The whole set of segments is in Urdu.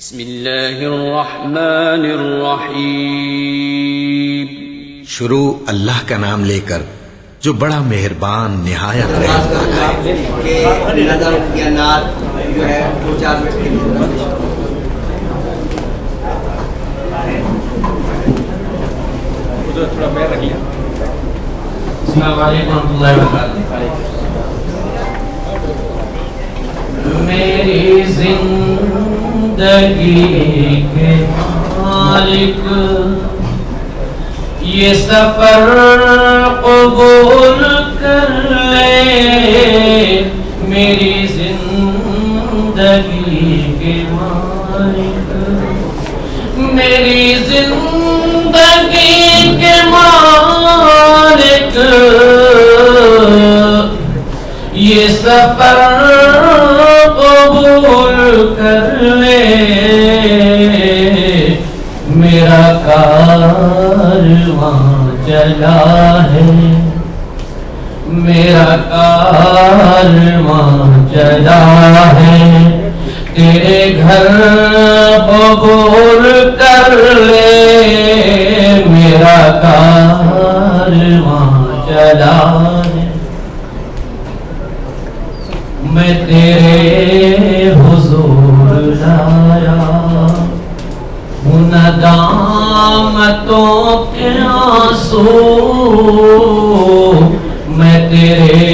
بسم اللہ الرحمن الرحیم۔ شروع اللہ کا نام لے کر جو بڑا مہربان نہایت رحم والا ہے۔ کہ نظر یا نعت جو ہے 2-4 منٹ کے لیے السلام علیکم ورحمۃ اللہ وبرکاتہ۔ میری زندگی کے مالک یہ سفر قبول کر لے، میری زندگی کے مالک، میری زندگی کے مالک یہ سفر قبول کر لے، میرا کارواں چلا ہے، میرا کارواں چلا ہے، تیرے گھر قبول کر لے، میرا کارواں چلا ہے۔ میں تیرے حضور لایا ہوں ندامتوں کے آنسو، میں تیرے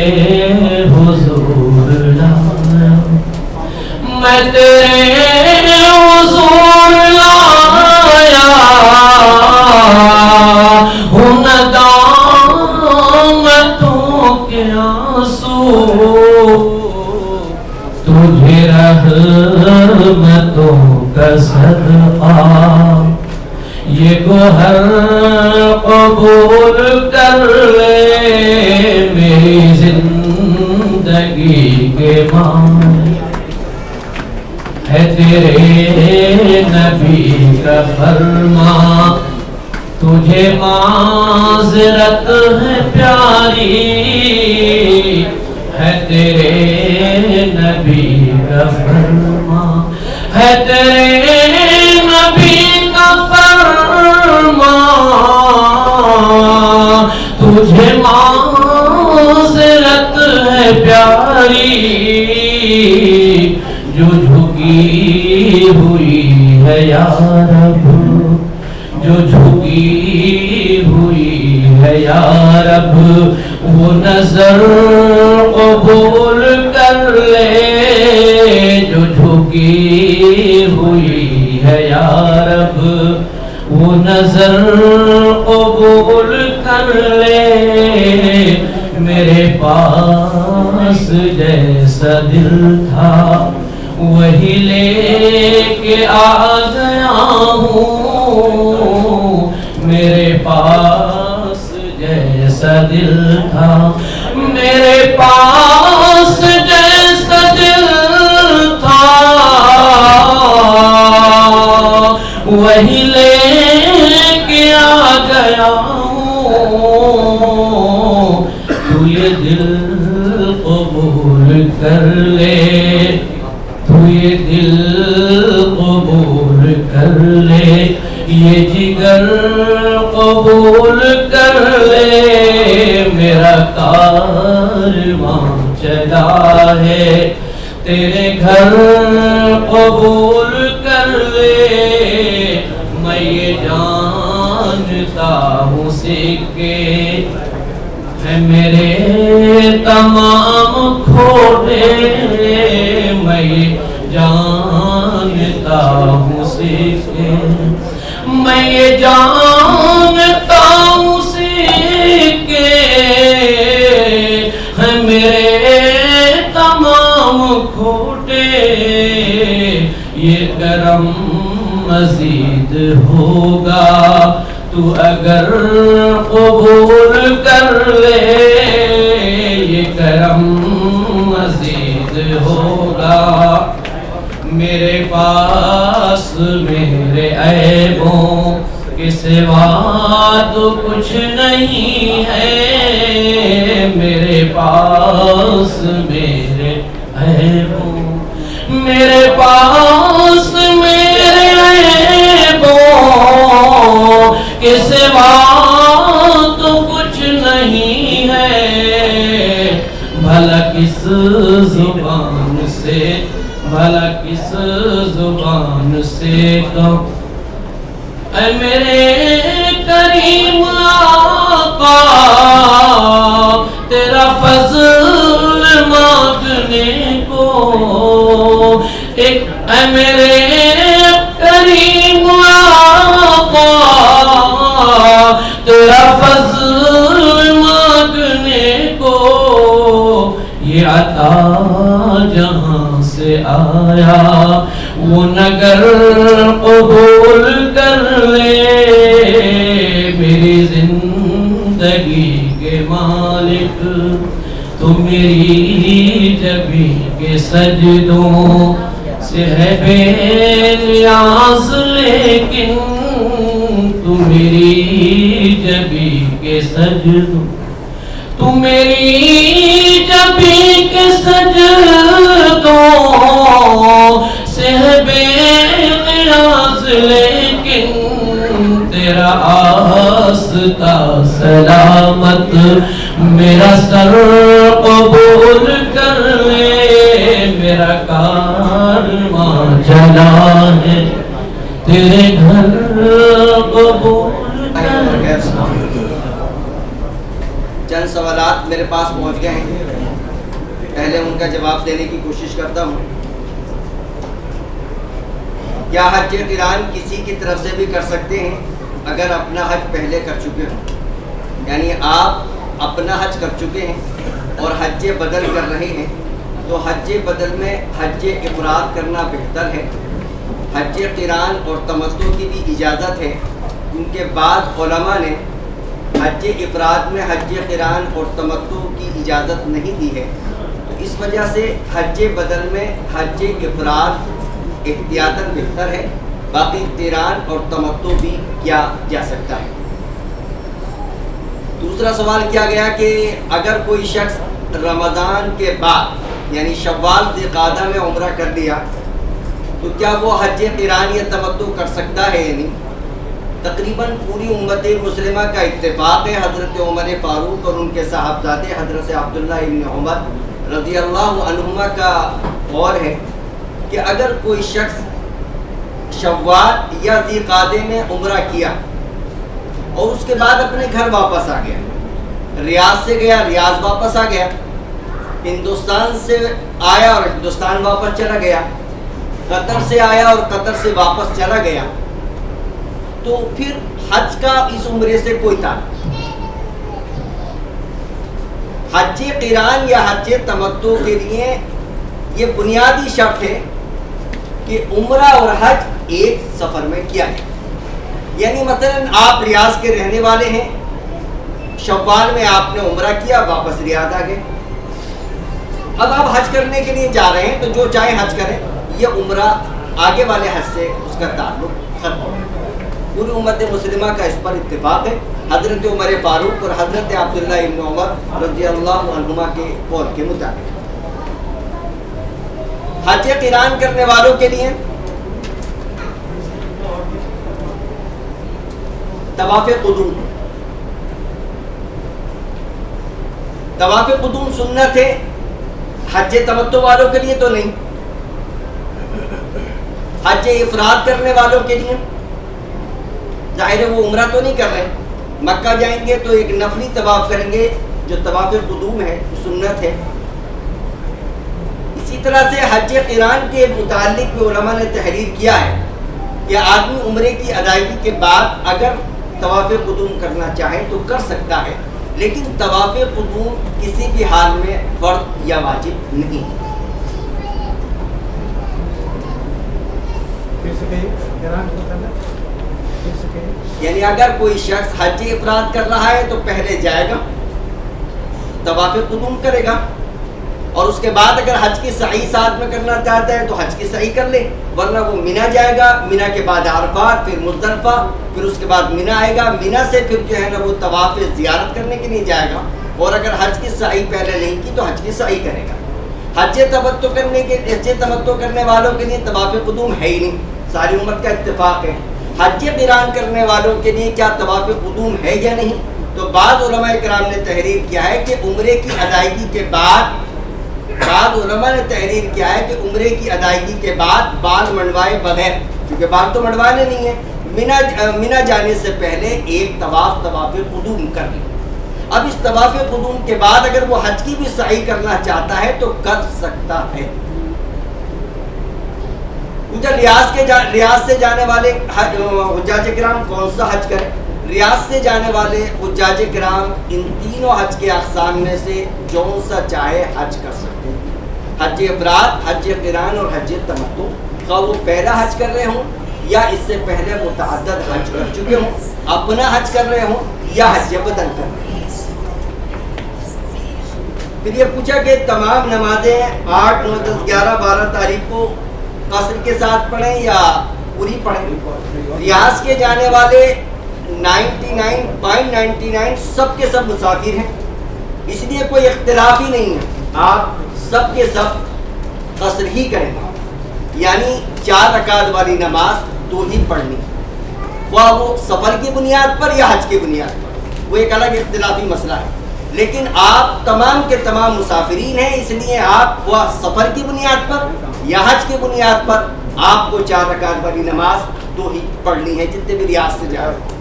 حضور لایا، میں تیرے حضور لایا ہوں ندامتوں کے آنسو، تجھے رحمتوں کا صدقہ یہ گوہر قبول کر لے، میری زندگی کے مالک ہے تیرے نبی کا فرمان، تجھے معذرت ہے پیاری ہے تیرے نبی کا فرمان، ہے تیرے نبی کا فرمان، تجھے معذرت ہے پیاری، جو جھکی ہوئی ہے یا رب، جو جھکی ہوئی ہے یا رب، وہ نظر قبول کر لے، جو جھکی ہوئی ہے یا رب، وہ نظر قبول کر لے، میرے پاس جیسا دل تھا وہی لے کے آ گیا ہوں، میرے پاس جیسا دل تھا، میرے پاس جیسا دل تھا وہی لے کے آ گیا ہوں، تو یہ دل قبول کر لے، تو یہ دل قبول کر لے، یہ جگر قبول کر لے، میرا کارواں چلا ہے، تیرے گھر قبول کر لے، میں یہ جانتا ہوں سکے ہے میرے تمام کھوٹے، میں یہ جانتا ہوں سکے، میں یہ جانتا ہوں سکے ہے میرے تمام کھوٹے، یہ کرم مزید ہوگا تو اگر قبول کر لے، یہ کرم مزید ہوگا، میرے پاس میرے عیبوں کے سوا تو کچھ نہیں ہے، میرے پاس میرے عیبوں، میرے پاس میرے کس زبان سے، بھلا کس زبان سے کہوں اے میرے کریم آقا تیرا فضل مانگنے کو، ایک اے میرے کریم آقا تیرا فضل مانگنے کو، یہ عطا جہاں سے آیا وہ نگر قبول کر لے، میری زندگی کے مالک تو میری جبی کے سجدوں سے ہے بے نیاز، لیکن تو میری جبی کے سجدوں، تو میری جبی کے سجدوں سے ہے بے نیاز، لیکن تیرا آستہ سلامت میرا سر قبول کر لے، میرا کارواں چلا ہے تیرے گھر قبول کر لے۔ چند سوالات میرے پاس پہنچ گئے ہیں، پہلے ان کا جواب دینے کی کوشش کرتا ہوں۔ کیا حج قران کسی کی طرف سے بھی کر سکتے ہیں اگر اپنا حج پہلے کر چکے ہوں؟ یعنی آپ اپنا حج کر چکے ہیں اور حج بدل کر رہے ہیں، تو حج بدل میں حج افراد کرنا بہتر ہے؟ حج قران اور تمتع کی بھی اجازت ہے، کیونکہ بعض علماء نے حج افراد میں حج قران اور تمتع کی اجازت نہیں دی ہے، تو اس وجہ سے حج بدل میں حج افراد احتیاطاً بہتر ہے، باقی قران اور تمتع بھی کیا جا سکتا ہے۔ دوسرا سوال کیا گیا کہ اگر کوئی شخص رمضان کے بعد یعنی شوال ذی القعدہ میں عمرہ کر لیا تو کیا وہ حج قران یا تمتع کر سکتا ہے یا نہیں؟ تقریباً پوری امت مسلمہ کا اتفاق ہے، حضرت عمر فاروق اور ان کے صاحبزادے حضرت عبداللہ ابن عمر رضی اللہ عنہما کا قول ہے کہ اگر کوئی شخص شوال یا ذی القعدہ میں عمرہ کیا اور اس کے بعد اپنے گھر واپس آ گیا، ریاض سے گیا ریاض واپس آ گیا، ہندوستان سے آیا اور ہندوستان واپس چلا گیا، قطر سے آیا اور قطر سے واپس چلا گیا، تو پھر حج کا اس عمرے سے کوئی تعلق؟ حج قران یا حج تمتع کے لیے یہ بنیادی شرط ہے کہ عمرہ اور حج ایک سفر میں کیا ہے۔ یعنی مثلا آپ ریاض کے رہنے والے ہیں، شوال میں آپ نے عمرہ کیا، واپس ریاض آ گئے، اب آپ حج کرنے کے لیے جا رہے ہیں تو جو چاہے حج کریں، یہ عمرہ آگے والے حج سے اس کا تعلق ختم ہو گیا۔ پوری امت مسلمہ کا اس پر اتفاق ہے، حضرت عمر فاروق اور حضرت عبداللہ ابن عمر رضی اللہ عنہما کے قول کے مطابق۔ حج قران کرنے والوں کے لیے طواف قدوم، طواف قدوم سنت ہے، حج تمتع والوں کے لیے تو نہیں۔ حج افراد کرنے والوں کے لیے ظاہر ہے وہ عمرہ تو نہیں کر رہے، مکہ جائیں گے تو ایک نفلی طواف کریں گے جو طواف قدوم ہے، سنت ہے۔ اسی طرح سے حج قران کے متعلق بھی علماء نے تحریر کیا ہے کہ آدمی عمرے کی ادائیگی کے بعد اگر طواف قدوم کرنا چاہے تو کر سکتا ہے، لیکن طواف قدوم کسی بھی حال میں فرض یا واجب نہیں ہے۔ یعنی اگر کوئی شخص حج افراد کر رہا ہے تو پہلے جائے گا، طواف قدوم کرے گا، اور اس کے بعد اگر حج کی سعی ساتھ میں کرنا چاہتا ہے تو حج کی سعی کر لے، ورنہ وہ مینا جائے گا، مینا کے بعد عرفات، پھر مزدلفہ، پھر اس کے بعد مینا آئے گا، مینا سے پھر جو ہے نا وہ طواف زیارت کرنے کے لیے جائے گا، اور اگر حج کی سعی پہلے نہیں کی تو حج کی سعی کرے گا۔ حج تمتع کرنے والوں کے لیے طواف قدوم ہے ہی نہیں، ساری امت کا اتفاق ہے۔ حج قران کرنے والوں کے لیے کیا طواف قدوم ہے یا نہیں؟ تو بعض علماء کرام نے تحریر کیا ہے کہ عمرے کی ادائیگی کے بعد بعض علماء نے تحریر کیا ہے کہ عمرے کی ادائیگی کے بعد بال منڈوائے بغیر، کیونکہ بال تو منڈوانے نہیں ہیں، مینا جانے سے پہلے ایک طواف قدوم کر لیں۔ اب اس طواف قدوم کے بعد اگر وہ حج کی بھی سعی کرنا چاہتا ہے تو کر سکتا ہے۔ ریاض سے جانے والے حجاج کرام کون سا حج کریں؟ ریاض سے جانے والے حجاج کرام ان تینوں حج کے اقسام میں سے جو سا چاہے حج کر سکتے ہیں، حج افراد، حج قران اور حج تمتع، خواہ وہ پہلا حج کر رہے ہوں یا اس سے پہلے متعدد حج کر چکے ہوں، اپنا حج کر رہے ہوں یا حج بدل کر رہے ہوں۔ پھر یہ پوچھا کہ تمام نمازیں 8، 9، 10، 11، 12 تاریخ کو قصر کے ساتھ پڑھیں یا پوری پڑھیں؟ ریاض کے جانے والے 99.99 سب کے سب مسافر ہیں، اس لیے کوئی اختلاف ہی نہیں ہے، آپ سب کے سب قصر ہی کریں، یعنی 4 رکعت والی نماز 2 ہی پڑھنی، خواہ وہ سفر کی بنیاد پر یا حج کی بنیاد پر، وہ ایک الگ اختلافی مسئلہ ہے، لیکن آپ تمام کے تمام مسافرین ہیں، اس لیے آپ خواہ سفر کی بنیاد پر یا حج کی بنیاد پر آپ کو 4 رکعت والی نماز 2 ہی پڑھنی ہے، جتنے بھی ریاض سے جا رہے ہیں۔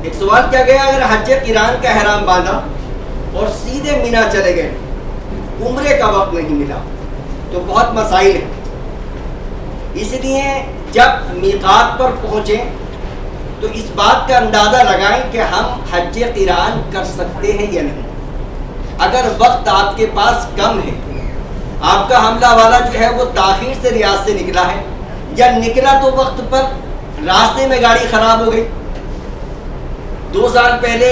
ایک سوال کیا گیا، اگر حج قران کا احرام باندھا اور سیدھے مینا چلے گئے، عمرے کا وقت نہیں ملا، تو بہت مسائل ہیں، اس لیے جب میقات پر پہنچیں تو اس بات کا اندازہ لگائیں کہ ہم حج قران کر سکتے ہیں یا نہیں۔ اگر وقت آپ کے پاس کم ہے، آپ کا حملہ والا جو ہے وہ تاخیر سے ریاض سے نکلا ہے یا نکلا تو وقت پر راستے میں گاڑی خراب ہو گئی، 2 سال پہلے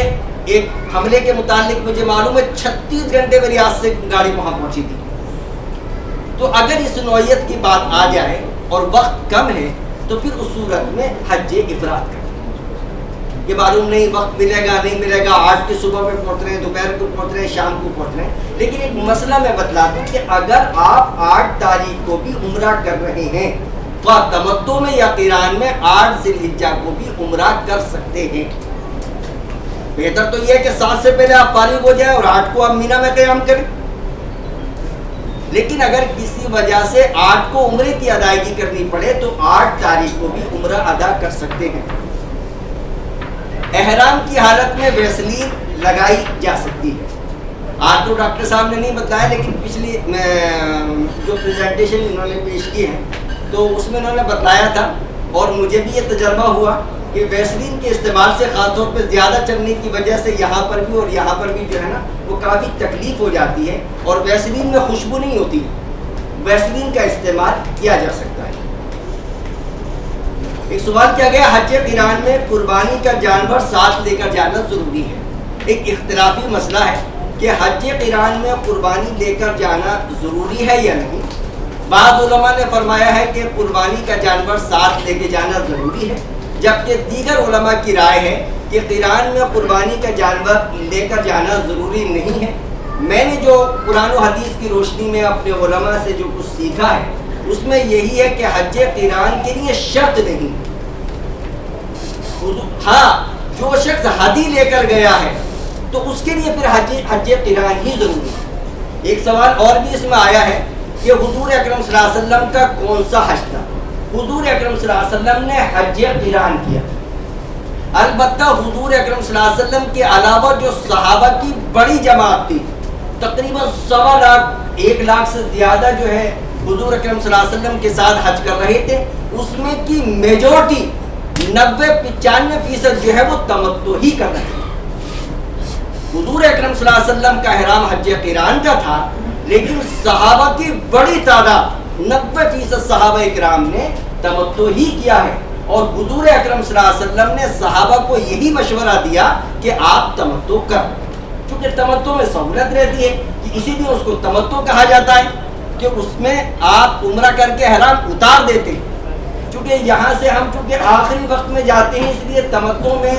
ایک حملے کے متعلق مجھے معلوم ہے 36 گھنٹے میں ریاض سے گاڑی وہاں پہنچی تھی، تو اگر اس نوعیت کی بات آ جائے اور وقت کم ہے تو پھر اس صورت میں حج افراد کریں، یہ معلوم نہیں وقت ملے گا نہیں ملے گا، 8 کی صبح میں پہنچ رہے ہیں، دوپہر کو پہنچ رہے ہیں، شام کو پہنچ رہے ہیں، لیکن ایک مسئلہ میں بتلا دوں کہ اگر آپ 8 تاریخ کو بھی عمرہ کر رہے ہیں تو تمتع میں یا قران میں 8 ذی الحجہ کو بھی عمرہ کر سکتے ہیں۔ بہتر تو یہ ہے کہ 7 سے پہلے آپ فارغ ہو جائیں اور 8 کو آپ مینا میں قیام کریں، لیکن اگر کسی وجہ سے 8 کو عمرے کی ادائیگی کرنی پڑے تو 8 تاریخ کو بھی عمرہ ادا کر سکتے ہیں۔ احرام کی حالت میں ویسلین لگائی جا سکتی ہے، آج تو ڈاکٹر صاحب نے نہیں بتایا، لیکن پچھلی جو پریزنٹیشن انہوں نے پیش کی ہے تو اس میں انہوں نے بتایا تھا، اور مجھے بھی یہ تجربہ ہوا کہ ویسلین کے استعمال سے خاص طور پہ زیادہ چلنے کی وجہ سے یہاں پر بھی اور یہاں پر بھی جو ہے نا وہ کافی تکلیف ہو جاتی ہے، اور ویسلین میں خوشبو نہیں ہوتی، ویسلین کا استعمال کیا جا سکتا ہے۔ ایک سوال کیا گیا، حج قران میں قربانی کا جانور ساتھ لے کر جانا ضروری ہے؟ ایک اختلافی مسئلہ ہے کہ حج قران میں قربانی لے کر جانا ضروری ہے یا نہیں۔ بعض علماء نے فرمایا ہے کہ قربانی کا جانور ساتھ لے کے جانا ضروری ہے، جبکہ دیگر علماء کی رائے ہے کہ قران میں قربانی کا جانور لے کر جانا ضروری نہیں ہے۔ میں نے جو قرآن و حدیث کی روشنی میں اپنے علماء سے جو کچھ سیکھا ہے اس میں یہی ہے کہ حج قران کے لیے شرط نہیں، ہاں جو شخص ہدی لے کر گیا ہے تو اس کے لیے پھر حج قران ہی ضروری ہے۔ ایک سوال اور بھی اس میں آیا ہے کہ حضور اکرم صلی اللہ علیہ وسلم کا کون سا حج تھا؟ حضور اکرم صلی اللہ علیہ وسلم نے حج قران کیا، البتہ حضور اکرم صلی اللہ علیہ وسلم کے علاوہ جو صحابہ کی بڑی جماعت تھی، تقریباً 1.25 لاکھ 1 لاکھ سے زیادہ جو ہے حضور اکرم صلی اللہ علیہ وسلم کے ساتھ حج کر رہے تھے، اس میں کی میجورٹی 90-95% جو ہے وہ تمتع ہی کر رہے تھے۔ حضور اکرم صلی اللہ علیہ وسلم کا احرام حج قران کا تھا، لیکن صحابہ کی بڑی تعداد 90% صحابہ اکرام نے تمتع ہی کیا ہے، اور حضور اکرم صلی اللہ علیہ وسلم نے صحابہ کو یہی مشورہ دیا کہ آپ تمتع کر، چونکہ تمتع میں سہولت رہتی ہے کہ اسی لیے اس کو تمتع کہا جاتا ہے کہ اس میں آپ عمرہ کر کے احرام اتار دیتے ہیں، چونکہ یہاں سے ہم چونکہ آخری وقت میں جاتے ہیں اس لیے تمتع میں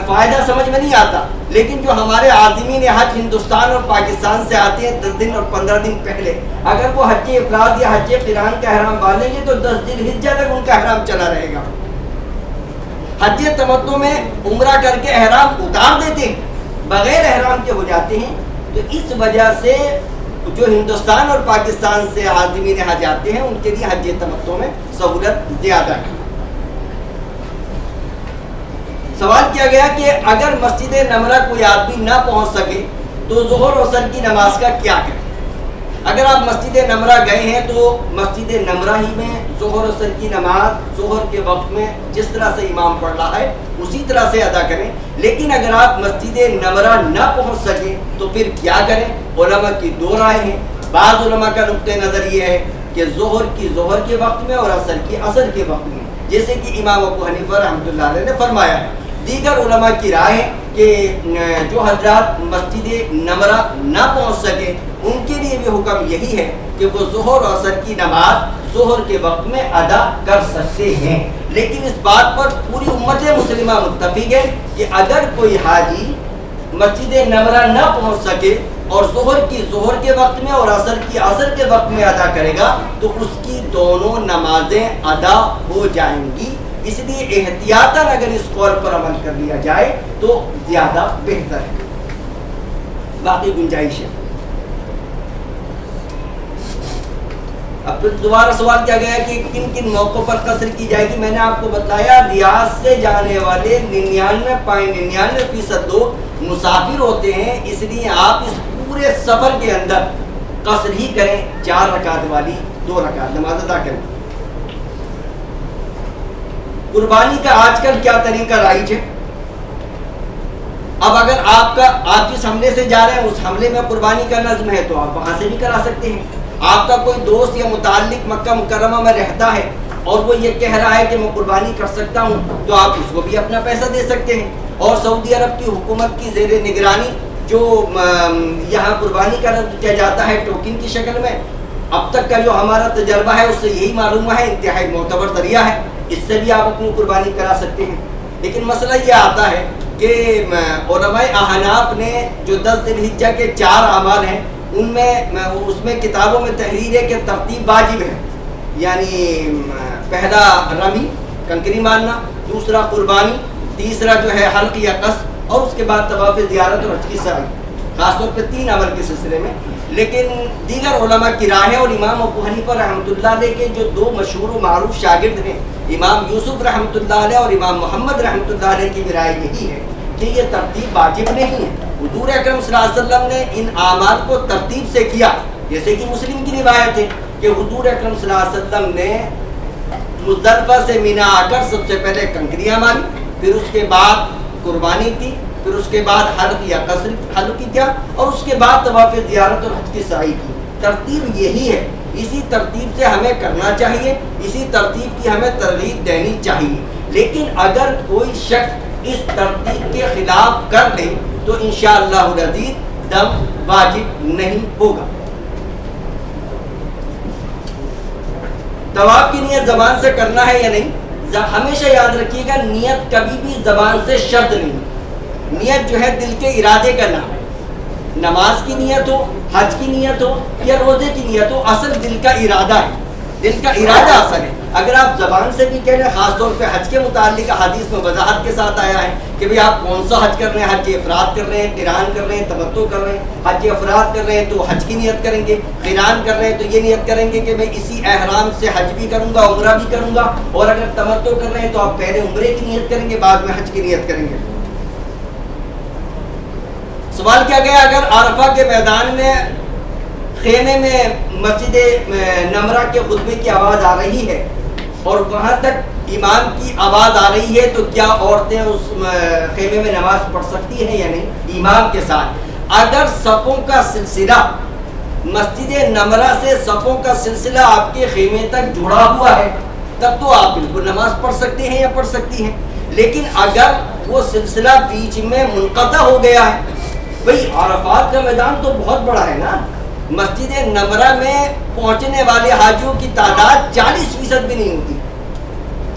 فائدہ سمجھ میں نہیں آتا، لیکن جو ہمارے عازمین حج ہندوستان اور پاکستان سے آتے ہیں 10 دن اور 15 دن پہلے، اگر وہ حج افراد یا حج قران کا احرام باندھیں گے تو 10 ذی الحجہ تک ان کا احرام چلا رہے گا۔ حج تمتع میں عمرہ کر کے احرام اتار دیتے ہیں، بغیر احرام کے ہو جاتے ہیں. تو اس وجہ سے جو ہندوستان اور پاکستان سے عازمین حج آتے ہیں ان کے لیے حج تمتع میں سہولت زیادہ ہے. سوال کیا گیا کہ اگر مسجد نمرہ کوئی آدمی نہ پہنچ سکے تو ظہر و عصر کی نماز کا کیا کریں؟ اگر آپ مسجد نمرہ گئے ہیں تو مسجد نمرہ ہی میں ظہر و عصر کی نماز ظہر کے وقت میں جس طرح سے امام پڑھ رہا ہے اسی طرح سے ادا کریں. لیکن اگر آپ مسجد نمرہ نہ پہنچ سکیں تو پھر کیا کریں؟ علماء کی دو رائے ہیں. بعض علماء کا نقطۂ نظر یہ ہے کہ ظہر کی ظہر کے وقت میں اور عصر کی عصر کے وقت میں، جیسے کہ امام ابو حنیفہ رحمۃ اللہ علیہ نے فرمایا ہے. دیگر علماء کی رائے ہے کہ جو حضرات مسجد نمرہ نہ پہنچ سکے ان کے لیے بھی حکم یہی ہے کہ وہ ظہر اور عصر کی نماز ظہر کے وقت میں ادا کر سکتے ہیں. لیکن اس بات پر پوری امت مسلمہ متفق ہے کہ اگر کوئی حاجی مسجد نمرہ نہ پہنچ سکے اور ظہر کی ظہر کے وقت میں اور عصر کی عصر کے وقت میں ادا کرے گا تو اس کی دونوں نمازیں ادا ہو جائیں گی. اس لیے احتیاطاً اگر اس قول پر عمل کر لیا جائے تو زیادہ بہتر ہے. باقی گنجائش ہے. اب پھر دوبارہ سوال کیا گیا کہ کن کن موقعوں پر قصر کی جائے گی. میں نے آپ کو بتایا ریاض سے جانے والے 99.99% لوگ مسافر ہوتے ہیں، اس لیے آپ اس پورے سفر کے اندر قصر ہی کریں. 4 رکعت والی 2 رکعت نماز ادا کریں. قربانی کا آج کل کیا طریقہ رائج ہے؟ اب اگر آپ جس حملے سے جا رہے ہیں اس حملے میں قربانی کا نظم ہے تو آپ وہاں سے بھی کرا سکتے ہیں. آپ کا کوئی دوست یا متعلق مکہ مکرمہ میں رہتا ہے اور وہ یہ کہہ رہا ہے کہ میں قربانی کر سکتا ہوں تو آپ اس کو بھی اپنا پیسہ دے سکتے ہیں. اور سعودی عرب کی حکومت کی زیر نگرانی جو یہاں قربانی کا نظم کیا جاتا ہے ٹوکن کی شکل میں، اب تک کا جو ہمارا تجربہ ہے اس سے یہی معلوم ہوا ہے انتہائی معتبر ذریعہ ہے. اس سے بھی آپ اپنی قربانی کرا سکتے ہیں. لیکن مسئلہ یہ آتا ہے کہ علماء احناف نے جو 10 ذی الحجہ کے 4 اعمال ہیں اس میں کتابوں میں تحریر ہے کہ ترتیب واجب ہے. یعنی پہلا رمی کنکری مارنا، دوسرا قربانی، تیسرا جو ہے حلق یا قص، اور اس کے بعد طواف زیارت اور حج کی سعی، خاص طور پہ 3 عمل کے سلسلے میں. لیکن دیگر علماء کی رائے اور امام ابو حنیفہ رحمۃ اللہ علیہ کے جو 2 مشہور و معروف شاگرد ہیں امام یوسف رحمۃ اللہ علیہ اور امام محمد رحمۃ اللہ علیہ کی بھی رائے یہی ہے کہ یہ ترتیب واجب نہیں ہے. حضور اکرم صلی اللہ علیہ وسلم نے ان اعمال کو ترتیب سے کیا، جیسے کہ مسلم کی روایت ہے کہ حضور اکرم صلی اللہ علیہ وسلم نے مزدلفہ سے مینا آ کر سب سے پہلے کنکریاں ماری، پھر اس کے بعد قربانی کی، پھر اس کے بعد حلق یا قصر حلق کیا، اور اس کے بعد طواف زیارت اور حج کی سعی کی. ترتیب یہی ہے. اسی ترتیب سے ہمیں کرنا چاہیے، اسی ترتیب کی ہمیں ترغیب دینی چاہیے. لیکن اگر کوئی شخص اس ترتیب کے خلاف کر لے تو انشاءاللہ العزیز دم واجب نہیں ہوگا. طواف کی نیت زبان سے کرنا ہے یا نہیں؟ ہمیشہ یاد رکھیے گا نیت کبھی بھی زبان سے شرط نہیں. نیت جو ہے دل کے ارادے کا نام ہے. نماز کی نیت ہو، حج کی نیت ہو یا روزے کی نیت ہو، اصل دل کا ارادہ ہے. دل کا ارادہ اصل ہے. اگر آپ زبان سے بھی کہہ رہے ہیں، خاص طور پہ حج کے متعلق حدیث میں وضاحت کے ساتھ آیا ہے کہ بھئی آپ کون سا حج کر رہے ہیں، حج افراد کر رہے ہیں، قران کر رہے ہیں، تمتع کر رہے ہیں. حج افراد کر رہے ہیں تو حج کی نیت کریں گے، قران کر رہے ہیں تو یہ نیت کریں گے کہ میں اسی احرام سے حج بھی کروں گا، عمرہ بھی کروں گا. اور اگر تمتع کر رہے ہیں تو آپ پہلے عمرے کی نیت کریں گے، بعد میں حج کی نیت کریں گے. سوال کیا گیا اگر عرفہ کے میدان میں خیمے میں مسجد نمرہ کے خطبے کی آواز آ رہی ہے اور وہاں تک امام کی آواز آ رہی ہے تو کیا عورتیں اس خیمے میں نماز پڑھ سکتی ہیں یا نہیں امام کے ساتھ؟ اگر صفوں کا سلسلہ مسجد نمرہ سے صفوں کا سلسلہ آپ کے خیمے تک جڑا ہوا ہے تب تو آپ بالکل نماز پڑھ سکتے ہیں یا پڑھ سکتی ہیں. لیکن اگر وہ سلسلہ بیچ میں منقطع ہو گیا ہے، بھئی عرفات کا میدان تو بہت بڑا ہے نا، مسجد نمرہ میں پہنچنے والے حاجیوں کی تعداد 40% بھی نہیں ہوتی.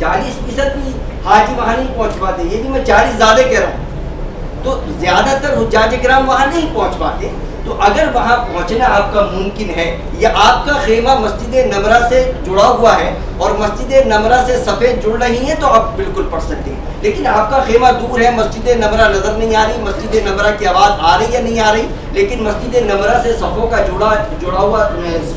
40% بھی حاجی وہاں نہیں پہنچ پاتے. یہ بھی میں 40 زیادہ کہہ رہا ہوں. تو زیادہ تر حجاج کرام وہاں نہیں پہنچ پاتے. تو اگر وہاں پہنچنا آپ کا ممکن ہے یا آپ کا خیمہ مسجد نمرہ سے جڑا ہوا ہے اور مسجد نمرہ سے صفیں جڑ رہی ہیں تو آپ بالکل پڑھ سکتے ہیں. لیکن آپ کا خیمہ دور ہے, مسجد نمرہ نظر نہیں آ رہی, مسجد نمرہ کی آواز آ رہی یا نہیں آ رہی, لیکن مسجد نمرہ سے صفوں کا جڑا ہوا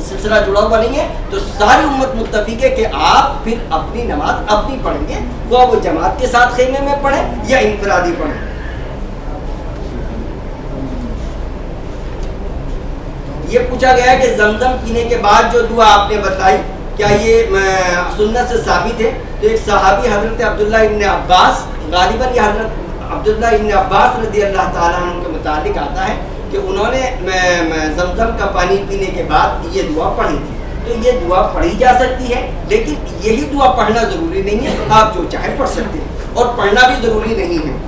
سلسلہ جڑا ہوا نہیں ہے, تو ساری امت متفق ہے کہ آپ پھر اپنی نماز اپنی پڑھیں گے, وہ جماعت کے ساتھ خیمے میں پڑھیں یا انفرادی پڑھیں. یہ پوچھا گیا کہ زمزم پینے کے بعد جو دعا آپ نے بتائی کیا یہ سنت سے ثابت ہے؟ تو ایک صحابی حضرت عبداللہ ابن عباس, غالباً یہ حضرت عبداللہ ابن عباس رضی اللہ تعالیٰ عنہ کے متعلق آتا ہے کہ انہوں نے زمزم کا پانی پینے کے بعد یہ دعا پڑھی تھی. تو یہ دعا پڑھی جا سکتی ہے, لیکن یہی دعا پڑھنا ضروری نہیں ہے, آپ جو چاہے پڑھ سکتے ہیں اور پڑھنا بھی ضروری نہیں ہے.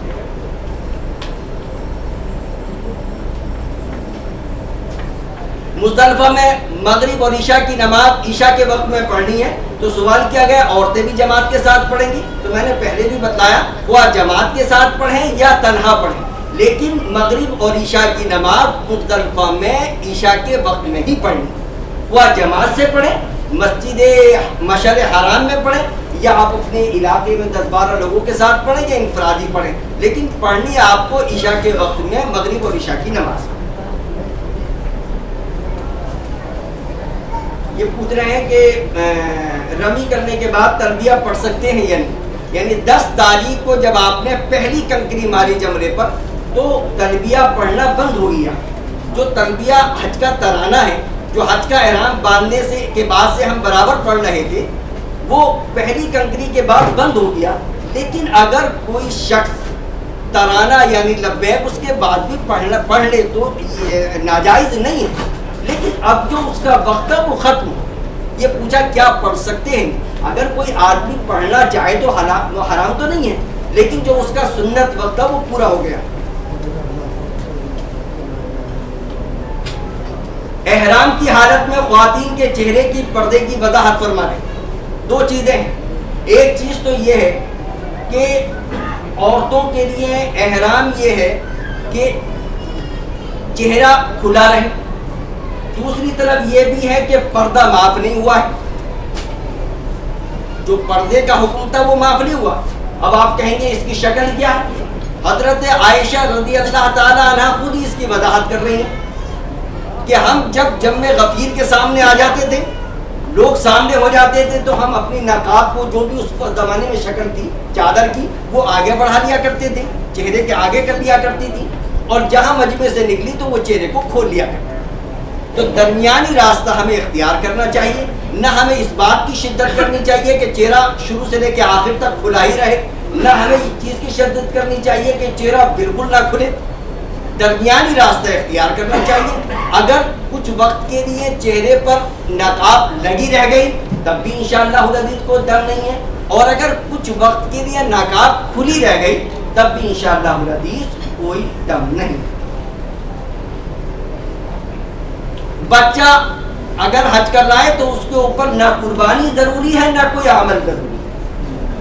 مزدلفہ میں مغرب اور عشاء کی نماز عشاء کے وقت میں پڑھنی ہے, تو سوال کیا گیا عورتیں بھی جماعت کے ساتھ پڑھیں گی؟ تو میں نے پہلے بھی بتلایا وہ جماعت کے ساتھ پڑھیں یا تنہا پڑھیں, لیکن مغرب اور عشاء کی نماز مزدلفہ میں عشاء کے وقت میں ہی پڑھنی, وہ جماعت سے پڑھیں, مسجد مشعر حرام میں پڑھیں یا آپ اپنے علاقے میں 10-12 لوگوں کے ساتھ پڑھیں یا انفرادی پڑھیں, لیکن پڑھنی ہے آپ کو عشاء کے وقت میں مغرب اور عشاء کی نماز. یہ پوچھ رہے ہیں کہ رمی کرنے کے بعد تلبیہ پڑھ سکتے ہیں یا نہیں, یعنی 10 تاریخ کو جب آپ نے پہلی کنکری ماری جمرے پر تو تلبیہ پڑھنا بند ہو گیا. جو تلبیہ حج کا ترانہ ہے, جو حج کا احرام باندھنے سے کے بعد سے ہم برابر پڑھ رہے تھے, وہ پہلی کنکری کے بعد بند ہو گیا. لیکن اگر کوئی شخص ترانہ یعنی لبیک اس کے بعد بھی پڑھ لے تو یہ ناجائز نہیں ہے, لیکن اب جو اس کا وقت ہے وہ ختم ہو. یہ پوچھا کیا پڑھ سکتے ہیں؟ اگر کوئی آدمی پڑھنا چاہے تو حرام تو نہیں ہے, لیکن جو اس کا سنت وقت ہے وہ پورا ہو گیا. احرام کی حالت میں خواتین کے چہرے کی پردے کی وضاحت فرما رہے. 2 چیزیں ہیں. ایک چیز تو یہ ہے کہ عورتوں کے لیے احرام یہ ہے کہ چہرہ کھلا رہے, دوسری طرف یہ بھی ہے کہ پردہ معاف نہیں ہوا ہے. جو پردے کا حکم تھا وہ معاف نہیں ہوا. اب آپ کہیں گے اس کی شکل کیا ہے؟ حضرت عائشہ رضی اللہ تعالی عنہ خود ہی اس کی وضاحت کر رہی ہیں کہ ہم جب جم غفیر کے سامنے آ جاتے تھے, لوگ سامنے ہو جاتے تھے, تو ہم اپنی نقاب کو جو بھی اس زمانے میں شکل تھی چادر کی وہ آگے بڑھا لیا کرتے تھے, چہرے کے آگے کر لیا کرتی تھی, اور جہاں مجمع سے نکلی تو وہ چہرے کو کھول لیا کرتی. تو درمیانی راستہ ہمیں اختیار کرنا چاہیے. نہ ہمیں اس بات کی شدت کرنی چاہیے کہ چہرہ شروع سے لے کے آخر تک کھلا ہی رہے, نہ ہمیں اس چیز کی شدت کرنی چاہیے کہ چہرہ بالکل نہ کھلے. درمیانی راستہ اختیار کرنا چاہیے. اگر کچھ وقت کے لیے چہرے پر نقاب لگی رہ گئی تب بھی انشاءاللہ العزیز کو دم نہیں ہے, اور اگر کچھ وقت کے لیے نقاب کھلی رہ گئی تب بھی انشاءاللہ العزیز کوئی دم نہیں. بچہ اگر حج کر رہا ہے تو اس کے اوپر نہ قربانی ضروری ہے نہ کوئی عمل ضروری ہے.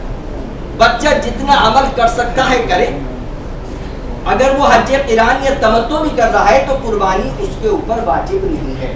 بچہ جتنا عمل کر سکتا ہے کرے. اگر وہ حج قران یا تمتع بھی کر رہا ہے تو قربانی اس کے اوپر واجب نہیں ہے.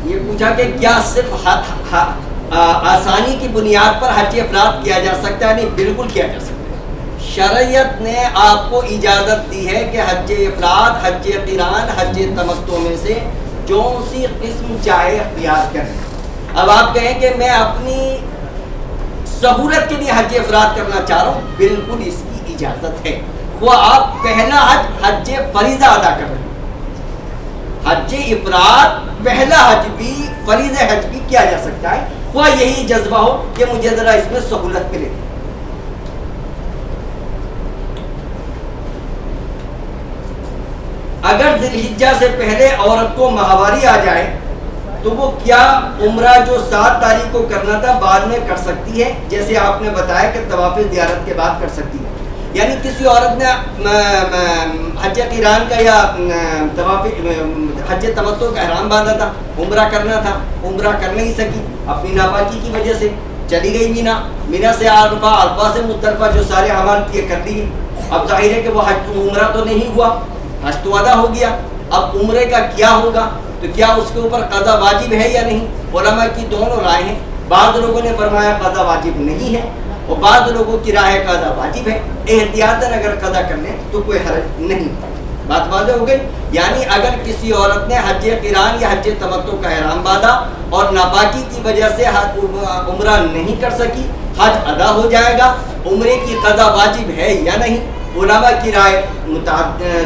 یہ پوچھا کہ کیا صرف آسانی کی بنیاد پر حج افراد کیا جا سکتا ہے؟ نہیں, بالکل کیا جا سکتا ہے. شریعت نے آپ کو اجازت دی ہے کہ حج افراد, حج قران, حج تمتع میں سے جو سی قسم چاہے اختیار کریں. اب آپ کہیں کہ میں اپنی سہولت کے لیے حج افراد کرنا چاہ رہا ہوں, بالکل اس کی اجازت ہے. وہ آپ پہلا حج فریضہ ادا کر رہے ہیں. حج افراد پہلا حج بھی فریضہ حج بھی کیا جا سکتا ہے, وہ یہی جذبہ ہو کہ مجھے ذرا اس میں سہولت ملے. اگر ذی الحجہ سے پہلے عورت کو ماہواری آ جائے تو وہ کیا عمرہ جو 7 تاریخ کو کرنا تھا بعد میں کر سکتی ہے؟ جیسے آپ نے بتایا کہ طواف زیارت کے بعد کر سکتی ہے. یعنی کسی عورت نے حج قران کا یا حج تمتع کا احرام باندھا تھا، عمرہ کرنا تھا، عمرہ کر نہیں سکی اپنی ناپاکی کی وجہ سے، چلی گئی مینا، مینا سے عرفہ، عرفہ سے مزدلفہ، جو سارے اعمال کیے کر لیے. اب ظاہر ہے کہ وہ حج عمرہ تو نہیں ہوا، حج تو ادا ہو گیا. اب عمرے کا کیا ہوگا؟ تو کیا اس کے اوپر قضا واجب ہے یا نہیں؟ علماء کی دونوں رائے ہیں. بعض لوگوں نے فرمایا قضا واجب نہیں ہے، اور بعض لوگوں کی رائے قضا واجب ہے. احتیاطاً اگر قضا کر لیں تو کوئی حرج نہیں. بات واضح ہو گئی. یعنی اگر کسی عورت نے حج قران یا حج تمتع کا احرام باندھا اور ناپاکی کی وجہ سے عمرہ نہیں کر سکی، حج ادا ہو جائے گا. عمرے کی قضا واجب ہے یا نہیں؟ علماء کی رائے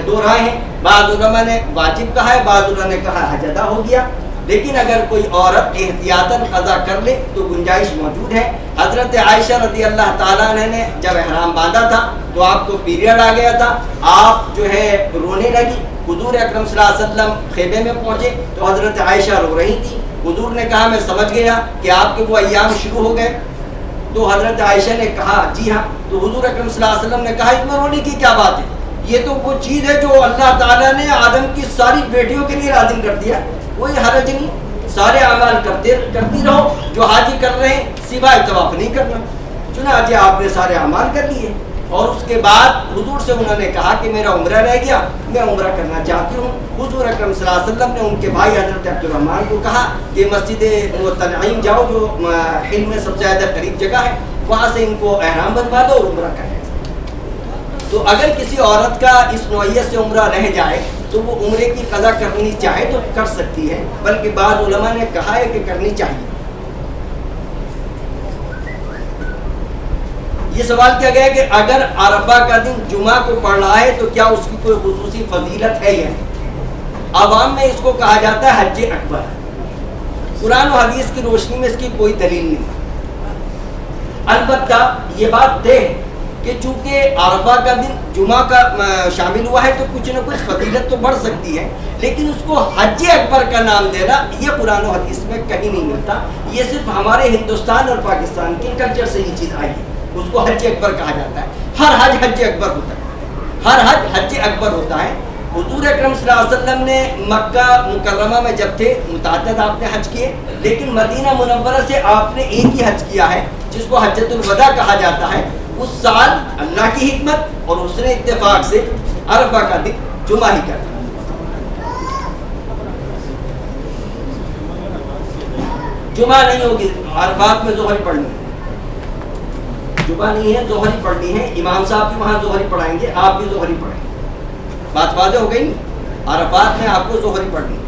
دو رائے ہیں. بعض علماء نے واجب کہا ہے، بعض علماء نے کہا حج ادا ہو گیا. لیکن اگر کوئی عورت احتیاطاً قضا کر لے تو گنجائش موجود ہے. حضرت عائشہ رضی اللہ تعالیٰ عنہ نے جب احرام باندھا تھا تو آپ کو پیریڈ آ گیا تھا، آپ جو ہے رونے لگی. حضور اکرم صلی اللہ علیہ وسلم خیمے میں پہنچے تو حضرت عائشہ رو رہی تھی. حضور نے کہا میں سمجھ گیا کہ آپ کے وہ ایام شروع ہو گئے. تو حضرت عائشہ نے کہا جی ہاں. تو حضور اکرم صلی اللہ علیہ وسلم نے کہا اس میں رونے کی کیا بات ہے، یہ تو وہ چیز ہے جو اللہ تعالیٰ نے آدم کی ساری بیٹیوں کے لیے لازم کر دیا، کوئی حرج نہیں. سارے اعمال کرتی رہو جو حاجی کر رہے ہیں، سوائے طواف نہیں کرنا. چنانچہ آپ نے سارے اعمال کر لیے. اور اس کے بعد حضور سے انہوں نے کہا کہ میرا عمرہ رہ گیا، میں عمرہ کرنا چاہتی ہوں. حضور اکرم صلی اللہ علیہ وسلم نے ان کے بھائی حضرت عبد الرحمن کو کہا کہ مسجد تنعیم جاؤ، جو حلم میں سب سے زیادہ قریب جگہ ہے، وہاں سے ان کو احرام بنوا دو اور عمرہ کریں. تو اگر کسی عورت کا اس نوعیت سے عمرہ رہ جائے تو وہ عمرے کی قضا کرنی چاہے تو کر سکتی ہے، بلکہ بعض علماء نے کہا ہے کہ کرنی چاہیے. یہ سوال کیا گیا کہ اگر عرفہ کا دن جمعہ کو پڑ رہا ہے تو کیا اس کی کوئی خصوصی فضیلت ہے یا نہیں؟ عوام میں اس کو کہا جاتا ہے حج اکبر. قرآن و حدیث کی روشنی میں اس کی کوئی دلیل نہیں. البتہ یہ بات طے ہے کہ چونکہ عرفہ کا دن جمعہ کا شامل ہوا ہے تو کچھ نہ کچھ فضیلت تو بڑھ سکتی ہے، لیکن اس کو حج اکبر کا نام دینا یہ قرآن و حدیث میں کہیں نہیں ملتا. یہ صرف ہمارے ہندوستان اور پاکستان کے کلچر سے یہ چیز آئی ہے. اس کو حج اکبر کہا جاتا ہے. ہر حج حج اکبر ہوتا ہے، ہر حج حج اکبر ہوتا ہے. حضور اکرم صلی اللہ علیہ وسلم نے مکہ مکرمہ میں جب تھے متعدد آپ نے حج کیے، لیکن مدینہ منورہ سے آپ نے ایک ہی حج کیا ہے جس کو حجۃ الوداع کہا جاتا ہے. اس سال اللہ کی حکمت اور اس نے اتفاق سے عرفہ کا دن جمعہ ہی کرتا. جمعہ نہیں ہوگی، عرفات میں ظہر پڑھنی ہے. جمعہ نہیں ہے، ظہر ہی پڑھنی ہے. امام صاحب بھی وہاں ظہر ہی پڑھائیں گے، آپ بھی ظہر ہی پڑھیں گے. بات واضح ہو گئی نہیں؟ عرفات میں آپ کو ظہر ہی پڑھنی ہے.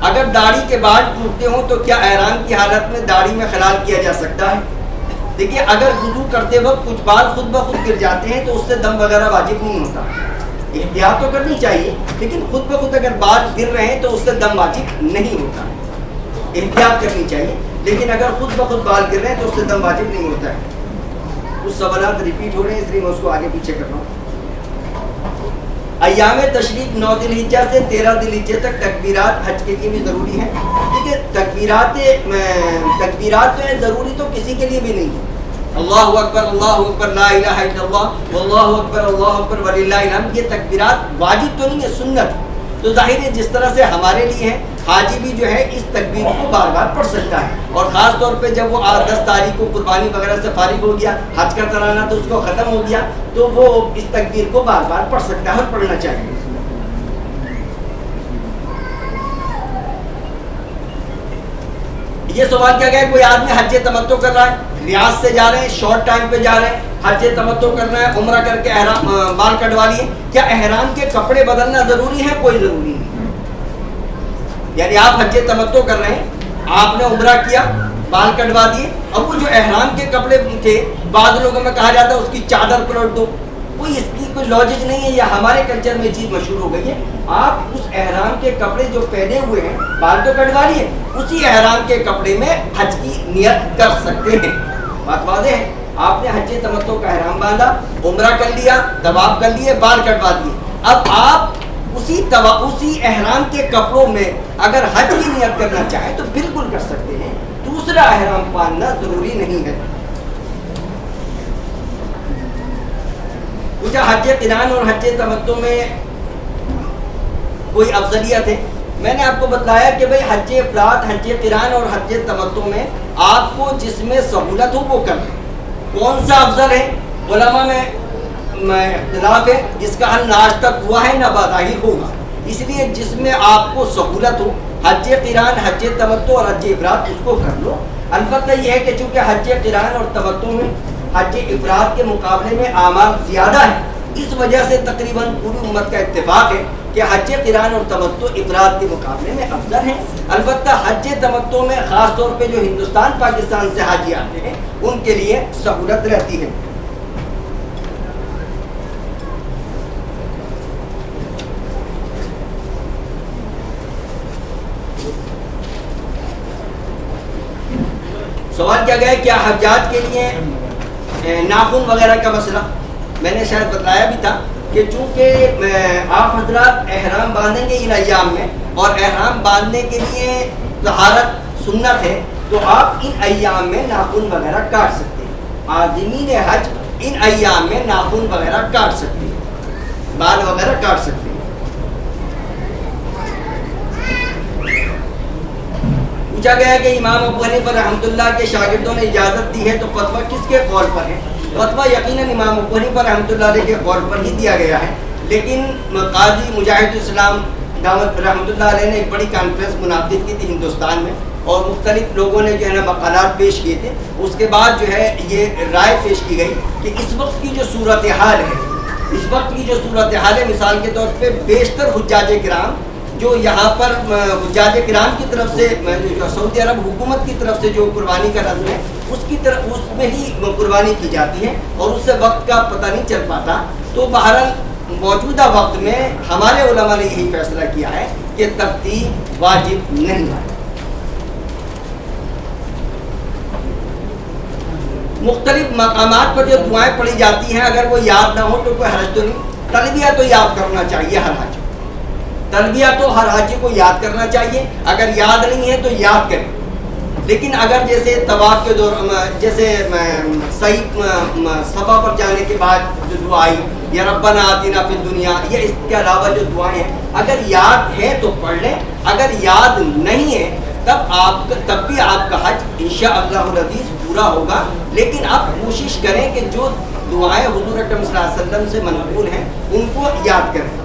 اگر داڑھی کے بال ٹوٹتے ہوں تو کیا احرام کی حالت میں داڑھی میں خلال کیا جا سکتا ہے؟ دیکھیے اگر وضو کرتے وقت کچھ بال خود بخود گر جاتے ہیں تو اس سے دم وغیرہ واجب نہیں ہوتا. احتیاط تو کرنی چاہیے، لیکن خود بخود اگر بال گر رہے ہیں تو اس سے دم واجب نہیں ہوتا. احتیاط کرنی چاہیے، لیکن اگر خود بخود بال گر رہے ہیں تو اس سے دم واجب نہیں ہوتا ہے. کچھ سوالات ریپیٹ ہو رہے ہیں اس لیے میں اس کو آگے پیچھے کر رہا ہوں. ایام تشریق 9 ذی الحجہ سے 13 ذی الحجہ تک تکبیرات حج کے لیے بھی ضروری ہیں. دیکھیے تکبیرات جو ہیں ضروری تو کسی کے لیے بھی نہیں ہے. اللہ اکبر لا الہ الا اللہ واللہ اکبر وللہ الحمد، یہ تکبیرات واجب تو نہیں ہے، سنت. تو ظاہر ہے جس طرح سے ہمارے لیے ہے، حاجی بھی جو ہے اس تکبیر کو بار بار پڑھ سکتا ہے. اور خاص طور پہ جب وہ 10 تاریخ کو قربانی وغیرہ سے فارغ ہو گیا، حج کا ترانہ تو اس کو ختم ہو گیا، تو وہ اس تکبیر کو بار بار پڑھ سکتا ہے اور پڑھنا چاہیے. یہ سوال کیا گیا، کوئی آدمی حج تمتع کر رہا ہے، ریاض سے جا رہے ہیں، شارٹ ٹائم پہ جا رہے ہیں، حج تمتع کرنا ہے، عمرہ کر کے احرام بال کٹوا لیے، کیا احرام کے کپڑے بدلنا ضروری ہے؟ کوئی ضروری نہیں. یعنی آپ حج تمتع کر رہے ہیں، آپ نے عمرہ کیا، بال کٹوا دیے، اب وہ جو احرام کے کپڑے تھے بعض لوگوں میں کہا جاتا ہے اس کی چادر پلٹ دو. کوئی اس کی کوئی لاجک نہیں ہے، یا ہمارے کلچر میں چیز مشہور ہو گئی ہے. آپ اس احرام کے کپڑے جو پہنے ہوئے ہیں، بال تو کٹوا لیے، اسی احرام کے کپڑے میں حج کی نیت کر سکتے ہیں. بات واضح ہے. آپ نے حج تمتع کا احرام باندھا، عمرہ کر لیا، طواف کر لیے، بال کٹوا دیے. اب آپ اسی احرام کے کپڑوں میں اگر حج کی نیت کرنا چاہیں تو بالکل کر سکتے ہیں. دوسرا احرام باندھنا ضروری نہیں ہے. کیا حج قران اور حج تمتع میں کوئی افضلیت ہے؟ میں نے آپ کو بتلایا کہ بھئی حج افراد، حج قران اور حج تمتع میں آپ کو جس میں سہولت ہو وہ کرنا. کون سا افضل ہے؟ علماء میں اختلاف ہے، جس کا حل نہ آج تک ہوا ہے نہ بظاہر ہوگا. اس لیے جس میں آپ کو سہولت ہو، حج قران، حج تمتع اور حج افراد، اس کو کر لو. البتہ یہ ہے کہ چونکہ حج قران اور تمتع میں حج افراد کے مقابلے میں اعمال زیادہ ہیں، اس وجہ سے تقریباً پوری امت کا اتفاق ہے کہ حج قران اور تمتع افراد کے مقابلے میں افضل ہیں. البتہ حج تمتع میں خاص طور پہ جو ہندوستان پاکستان سے حاجی آتے ہیں ان کے لیے سہولت رہتی ہے. سوال کیا گیا ہے کیا حجاج کے لیے ناخن وغیرہ کا مسئلہ؟ میں نے شاید بتایا بھی تھا کہ چونکہ آپ حضرات احرام باندھیں گے ان ایام میں، اور احرام باندھنے کے لیے طہارت سنت ہے، تو آپ ان ایام میں ناخن وغیرہ کاٹ سکتے ہیں. عازمین حج ان ایام میں ناخن وغیرہ کاٹ سکتے ہیں، بال وغیرہ کاٹ سکتے ہیں. پوچھا گیا کہ امام ابو حنیفہ رحمۃ اللہ کے شاگردوں نے اجازت دی ہے تو فتویٰ کس کے قول پر ہے؟ فتویٰ یقیناً امام ابو حنیفہ رحمۃ اللہ علیہ کے قول پر ہی دیا گیا ہے، لیکن قاضی مجاہد الاسلام دعوت رحمۃ اللہ علیہ نے ایک بڑی کانفرنس منعقد کی تھی ہندوستان میں، اور مختلف لوگوں نے جو ہے نا مقالات پیش کیے تھے. اس کے بعد جو ہے یہ رائے پیش کی گئی کہ اس وقت کی جو صورتحال ہے، اس وقت کی جو صورتحال ہے، مثال کے طور پہ بیشتر حجاج کرام جو یہاں پر حجاج کرام کی طرف سے سعودی عرب حکومت کی طرف سے جو قربانی کا رسم ہے اس کی طرف اس میں ہی قربانی کی جاتی ہے، اور اس سے وقت کا پتہ نہیں چل پاتا. تو بہرحال موجودہ وقت میں ہمارے علماء نے یہی فیصلہ کیا ہے کہ ترتیب واجب نہیں ہے. مختلف مقامات پر جو دعائیں پڑھی جاتی ہیں اگر وہ یاد نہ ہو تو کوئی حرج تو نہیں. تلبیہ تو یاد کرنا چاہیے ہر حاجی، تلبیہ تو ہر حاجی کو یاد کرنا چاہیے. اگر یاد نہیں ہے تو یاد کریں، لیکن اگر جیسے طواف کے دوران جیسے صحیح صفا پر جانے کے بعد جو دعا آئی یا ربنا آتنا فی الدنیا، یا اس کے علاوہ جو دعائیں ہیں اگر یاد ہے تو پڑھ لیں. اگر یاد نہیں ہے تب بھی آپ کا حج انشاءاللہ العزیز پورا ہوگا. لیکن آپ کوشش کریں کہ جو دعائیں حضور اکرم صلی اللہ علیہ وسلم سے منقول ہیں ان کو یاد کریں.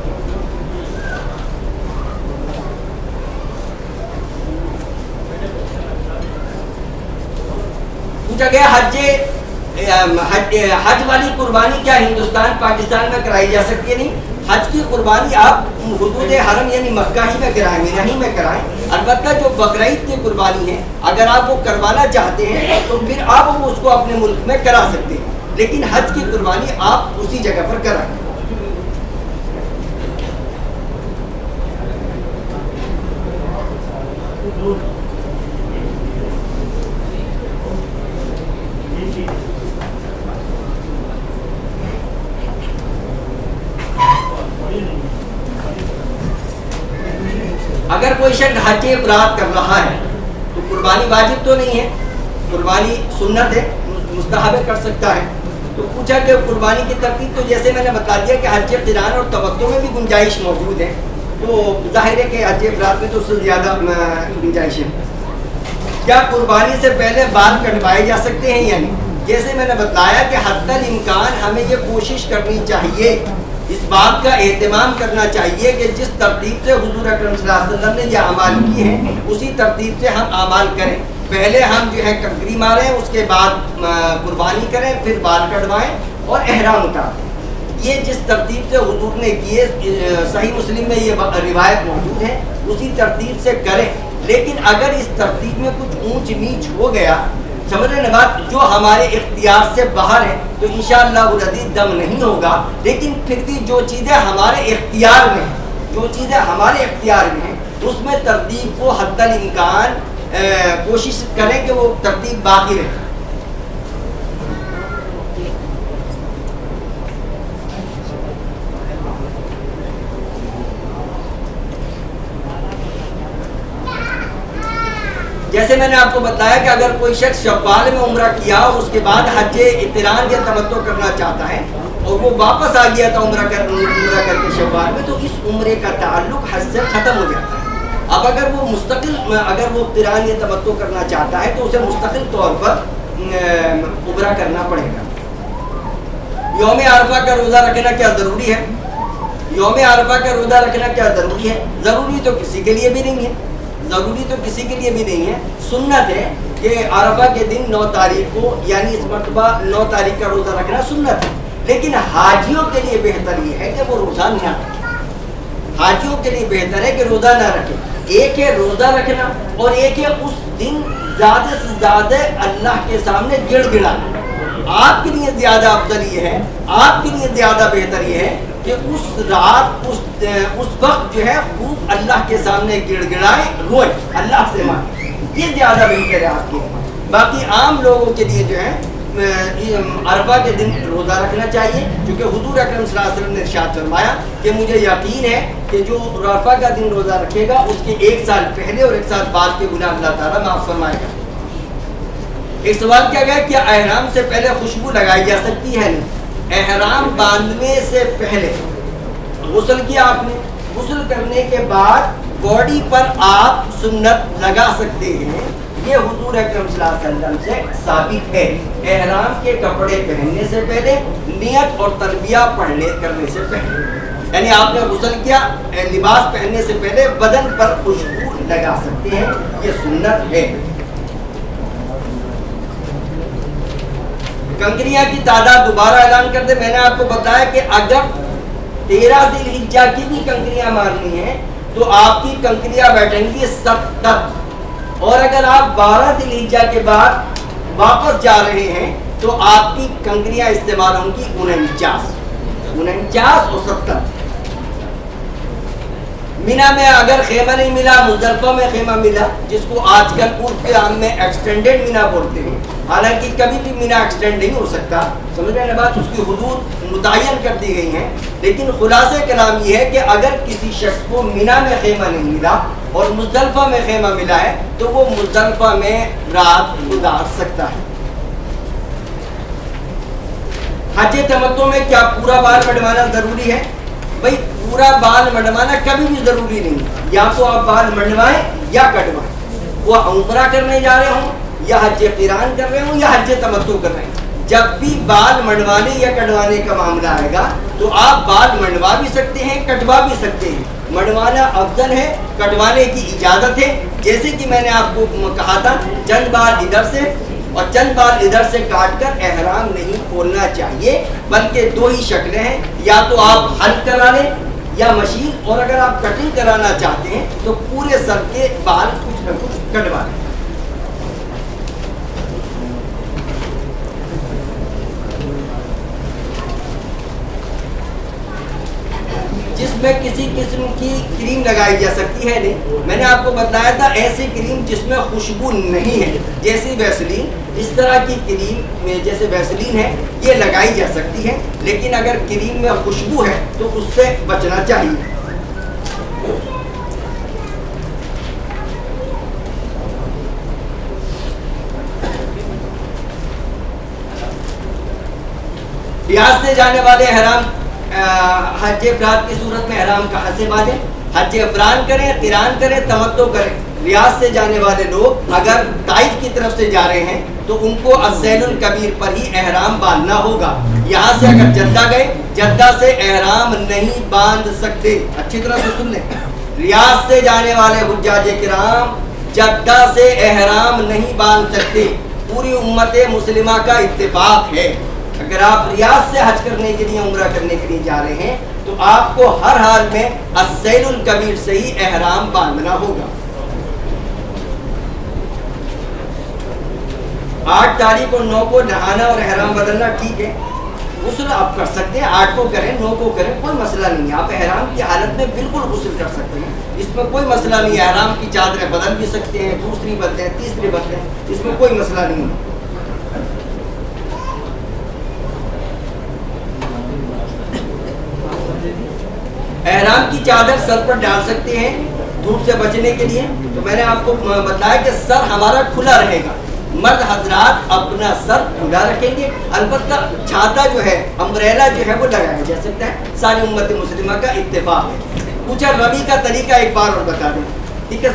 پوچھا گیا حج والی قربانی کیا ہندوستان پاکستان میں کرائی جا سکتی ہے؟ نہیں، حج کی قربانی آپ حدود حرم یعنی مکہ ہی میں کرائیں، یہیں میں کرائیں. البتہ جو بقرعید کی قربانی ہے اگر آپ وہ کروانا چاہتے ہیں تو پھر آپ اس کو اپنے ملک میں کرا سکتے ہیں، لیکن حج کی قربانی آپ اسی جگہ پر کرائیں. اگر کوئی شخص حج افراد کر رہا ہے تو قربانی واجب تو نہیں ہے، قربانی سنت ہے، مستحب کر سکتا ہے. تو پوچھا کہ قربانی کی ترتیب، تو جیسے میں نے بتا دیا کہ حج قران اور تمتع میں بھی گنجائش موجود ہے، تو ظاہر ہے کہ حج افراد میں تو اس سے زیادہ گنجائش ہے. کیا قربانی سے پہلے بال کٹوائے جا سکتے ہیں یا نہیں؟ جیسے میں نے بتایا کہ حد الامکان ہمیں یہ کوشش کرنی چاہیے، اس بات کا اہتمام کرنا چاہیے کہ جس ترتیب سے حضور اکرم صلی اللہ علیہ وسلم نے یہ اعمال کیے ہیں اسی ترتیب سے ہم اعمال کریں. پہلے ہم جو ہے کنکری ماریں، اس کے بعد قربانی کریں، پھر بال کٹوائیں اور احرام اتاریں. یہ جس ترتیب سے حضور نے کیے، صحیح مسلم میں یہ روایت موجود ہے، اسی ترتیب سے کریں. لیکن اگر اس ترتیب میں کچھ اونچ نیچ ہو گیا، سمجھ رہے بات، جو ہمارے اختیار سے باہر ہے تو انشاءاللہ العزیز دم نہیں ہوگا. لیکن پھر بھی جو چیزیں ہمارے اختیار میں ہیں، جو چیزیں ہمارے اختیار میں ہیں اس میں ترتیب کو حد الامکان کوشش کریں کہ وہ ترتیب باقی رہے. جیسے میں نے آپ کو بتایا کہ اگر کوئی شخص شوال میں عمرہ کیا اور اس کے بعد حج قران یا تمتع کرنا چاہتا ہے اور وہ واپس آ گیا تھا عمرہ کر کے شوال میں، تو اس عمرے کا تعلق حج سے ختم ہو جاتا ہے۔ اب اگر وہ مستقل اگر وہ قران یا تمتع کرنا چاہتا ہے تو اسے مستقل طور پر عمرہ کرنا پڑے گا۔ یوم عرفہ کا روزہ رکھنا کیا ضروری ہے؟ یوم عرفہ کا روزہ رکھنا کیا ضروری ہے؟ ضروری تو کسی کے لیے بھی نہیں ہے، ضروری تو کسی کے لیے بھی نہیں ہے۔ سنت ہے کہ عرفہ کے دن 9 تاریخ کو یعنی اس مرتبہ 9 تاریخ کا روزہ رکھنا سنت ہے، لیکن حاجیوں کے لیے بہتر یہ ہے کہ وہ روزہ نہ رکھیں۔ حاجیوں کے لیے بہتر ہے کہ روزہ نہ رکھیں۔ ایک ہے روزہ رکھنا اور ایک ہے اس دن زیادہ سے زیادہ اللہ کے سامنے گڑ گڑانا۔ آپ کے لیے زیادہ افضل یہ ہے، آپ کے لیے زیادہ بہتر یہ ہے کہ اس رات اس وقت جو ہے خوب اللہ کے سامنے گڑ گڑائے، روئے، اللہ سے مانگے، یہ زیادہ بہتر ہے آپ کے لیے۔ باقی عام لوگوں کے لیے جو ہے عرفہ کے دن روزہ رکھنا چاہیے، کیونکہ حضور اکرم صلی اللہ علیہ وسلم نے ارشاد فرمایا کہ مجھے یقین ہے کہ جو عرفہ کا دن روزہ رکھے گا اس کے 1 سال پہلے اور 1 سال بعد کے گناہ اللہ تعالیٰ معاف فرمائے گا۔ ایک سوال کیا گیا کہ احرام سے پہلے خوشبو لگائی جا سکتی ہے؟ نہیں، احرام باندھنے سے پہلے غسل کیا آپ نے، غسل کرنے کے بعد باڈی پر آپ سنت لگا سکتے ہیں، یہ حضور اکرم صلی اللہ علیہ وسلم سے ثابت ہے۔ احرام کے کپڑے پہننے سے پہلے، نیت اور تلبیہ کرنے سے پہلے، یعنی آپ نے غسل کیا، لباس پہننے سے پہلے بدن پر خوشبو لگا سکتے ہیں، یہ سنت ہے۔ کنکریاں کی تعداد دوبارہ اعلان کر دے۔ میں نے آپ کو بتایا کہ اگر 13 ذی الحجہ کی بھی کنکریاں مارنی ہیں تو آپ کی کنکریاں بیٹھیں گی 70، اور اگر آپ 12 ذی الحجہ کے بعد واپس جا رہے ہیں تو آپ کی کنکریاں استعمال ہوں گی 49 اور 70۔ مینا میں اگر خیمہ نہیں ملا، مزدلفہ میں خیمہ ملا، جس کو آج کل عرف عام میں ایکسٹینڈڈ مینا بولتے ہیں، حالانکہ کبھی بھی مینا ایکسٹینڈ نہیں ہو سکتا، سمجھ رہے ہیں بات، اس کی حدود متعین کر دی گئی ہیں، لیکن خلاصہ کلام یہ ہے کہ اگر کسی شخص کو مینا میں خیمہ نہیں ملا اور مزدلفہ میں خیمہ ملا ہے تو وہ مزدلفہ میں رات گزار سکتا ہے۔ حج تمتع میں کیا پورا بال منڈوانا ضروری ہے؟ بھائی پورا بال منڈوانا کبھی بھی ضروری نہیں، یا تو آپ بال منڈوائیں یا کٹوائیں، وہ عمرہ کرنے جا رہے ہوں یا حج قران کر رہے ہوں یا حج تمتع کر رہے ہیں، جب بھی بال منڈوانے یا کٹوانے کا معاملہ آئے گا تو آپ بال منڈوا بھی سکتے ہیں، کٹوا بھی سکتے ہیں۔ منڈوانا افضل ہے، کٹوانے کی اجازت ہے، جیسے کہ میں نے آپ کو کہا تھا چند بال ادھر سے اور چند بال ادھر سے کاٹ کر احرام نہیں کھولنا چاہیے، بلکہ 2 ہی شکلیں ہیں، یا تو آپ حلق کرا لیں یا مشین، اور اگر آپ کٹنگ کرانا چاہتے ہیں تو پورے سر کے بال کچھ نہ کچھ کٹوا لیں۔ جس میں کسی قسم کی کریم لگائی جا سکتی ہے نہیں، میں نے آپ کو بتایا تھا ایسی کریم جس میں خوشبو نہیں ہے، جیسی ویسلین، اس طرح کی کریم میں جیسے ویسلین ہے یہ لگائی جا سکتی ہے، لیکن اگر کریم میں خوشبو ہے تو اس سے بچنا چاہیے۔ ریاض سے جانے والے احرام حج افراد کی صورت میں احرام کہاں سے باندھیں؟ حج افراد کریں، قران کریں، تمتع کریں۔ ریاض سے جانے والے لوگ اگر طائف کی طرف سے جا رہے ہیں تو ان کو السیل الکبیر پر ہی احرام باندھنا ہوگا۔ یہاں سے اگر جدہ گئے، جدہ سے احرام نہیں باندھ سکتے، اچھی طرح سے سن لیں۔ ریاض سے جانے والے حجاج کرام جدہ سے احرام نہیں باندھ سکتے، پوری امت مسلمہ کا اتفاق ہے۔ اگر آپ ریاض سے حج کرنے کے لیے، عمرہ کرنے کے لیے جا رہے ہیں تو آپ کو ہر حال میں السیل الکبیر سے ہی احرام باندھنا ہوگا۔ 8 تاریخ اور 9 کو نہانا اور احرام بدلنا ٹھیک ہے، غسل آپ کر سکتے ہیں، 8 کو کریں، 9 کو کریں، کوئی مسئلہ نہیں ہے، آپ احرام کی حالت میں بالکل غسل کر سکتے ہیں، اس میں کوئی مسئلہ نہیں ہے۔ احرام کی چادریں بدل بھی سکتے ہیں، دوسری بدلیں، تیسری بدلیں، اس میں کوئی مسئلہ نہیں ہے۔ احرام کی چادر سر پر ڈال سکتے ہیں دھوپ سے بچنے کے لیے، تو میں نے آپ کو بتایا کہ سر ہمارا کھلا رہے گا، مرد حضرات اپنا سر کھلا رکھیں گے، البتہ چھاتا جو ہے، امبریلا جو ہے وہ لگایا جا سکتا ہے، ساری امت مسلمہ کا اتفاق ہے۔ پوچھا رمی کا طریقہ ایک بار اور بتا دیں، ٹھیک ہے؟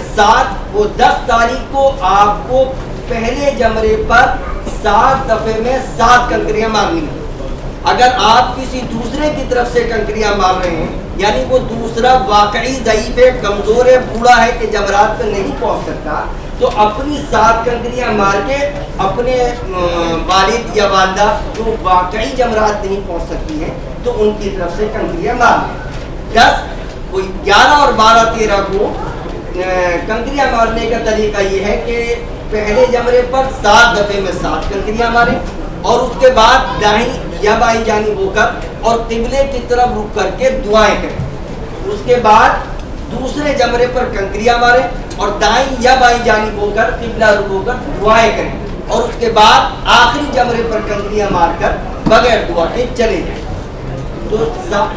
10 تاریخ کو آپ کو پہلے جمرے پر 7 دفعے میں 7 کنکریاں مارنی ہیں۔ اگر آپ کسی دوسرے کی طرف سے کنکریاں مار رہے ہیں، یعنی وہ دوسرا واقعی ضعیف ہے، کمزور ہے، بوڑھا ہے کہ جمرات پہ نہیں پہنچ سکتا، تو اپنی 7 کنکریاں مار کے اپنے والد یا والدہ جو واقعی جمرات نہیں پہنچ سکتی ہیں تو ان کی طرف سے کنکریاں مار لیں۔ 11 اور 12 13 کو کنکریاں مارنے کا طریقہ یہ ہے کہ پہلے جمرے پر 7 دفعے میں 7 کنکریاں ماریں، اور اس کے بعد دائیں یا بائیں جانب ہو کر اور قبلے کی طرف رک کر کے دعائیں کریں۔ اس کے بعد دوسرے جمرے پر کنکریاں ماریں اور دائیں یا بائیں جانب ہو کر قبلہ رک ہو کر دعائیں کریں، اور اس کے بعد آخری جمرے پر کنکریاں مار کر بغیر دعا کے چلے جائیں۔ تو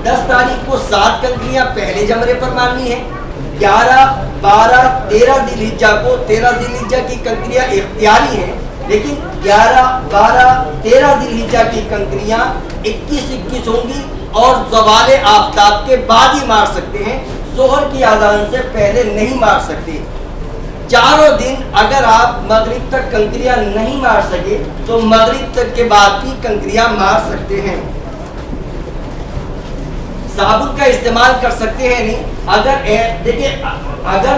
10 تاریخ کو 7 کنکریاں پہلے جمرے پر مارنی ہے۔ 11 12 13 ذی الحجہ کو 13 ذی الحجہ کی کنکریاں اختیاری ہیں، لیکن 11 12 13 ذی الحجہ کی کنکریاں 21 21 ہوں گی اور زوال آفتاب کے بعد ہی مار سکتے ہیں، ظہر کی اذان سے پہلے نہیں مار سکتے۔ چاروں دن اگر آپ مغرب تک کنکریاں نہیں مار سکے تو مغرب تک کے بعد بھی کنکریاں مار سکتے ہیں۔ صابن کا استعمال کر سکتے ہیں نہیں، اگر دیکھیں اگر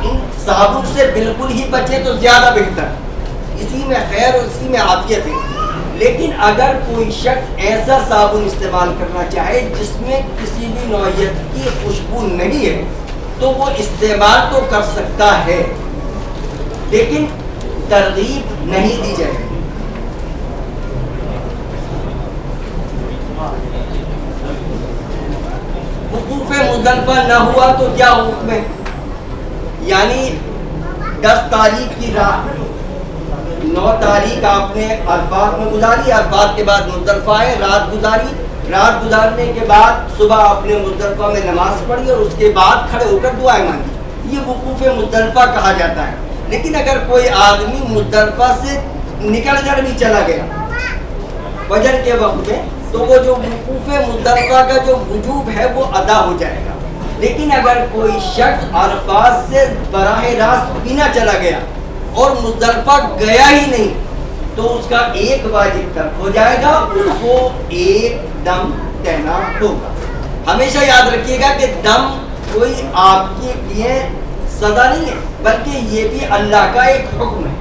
ان صابن سے بالکل ہی بچے تو زیادہ بہتر، اسی میں خیر اور اسی میں عافیت ہے۔ لیکن اگر کوئی شخص ایسا صابن استعمال کرنا چاہے جس میں کسی بھی نوعیت کی خوشبو نہیں ہے تو وہ استعمال تو کر سکتا ہے، لیکن ترغیب نہیں دی جائے۔ وقوف مزدلفہ نہ ہوا تو کیا حکم ہے؟ یعنی 10 تاریخ کی رات، 9 تاریخ آپ نے عرفات میں گزاری، عرفات کے بعد مزدلفہ آئے، رات گزاری، رات گزارنے کے بعد صبح آپ نے مزدلفہ میں نماز پڑھی اور اس کے بعد کھڑے ہو کر دعائیں مانگی، یہ وقوف مزدلفہ کہا جاتا ہے۔ لیکن اگر کوئی آدمی مزدلفہ سے نکل کر بھی چلا گیا فجر کے وقت میں تو وہ جو وقوف مزدلفہ کا جو وجوب ہے وہ ادا ہو جائے گا۔ لیکن اگر کوئی شخص عرفات سے براہ راست بنا چلا گیا اور مزدلفہ گیا ہی نہیں تو اس کا ایک واجب ترک ہو جائے گا، اس کو ایک دم دینا ہوگا۔ ہمیشہ یاد رکھیے گا کہ دم کوئی آپ کے لیے سزا نہیں ہے، بلکہ یہ بھی اللہ کا ایک حکم ہے۔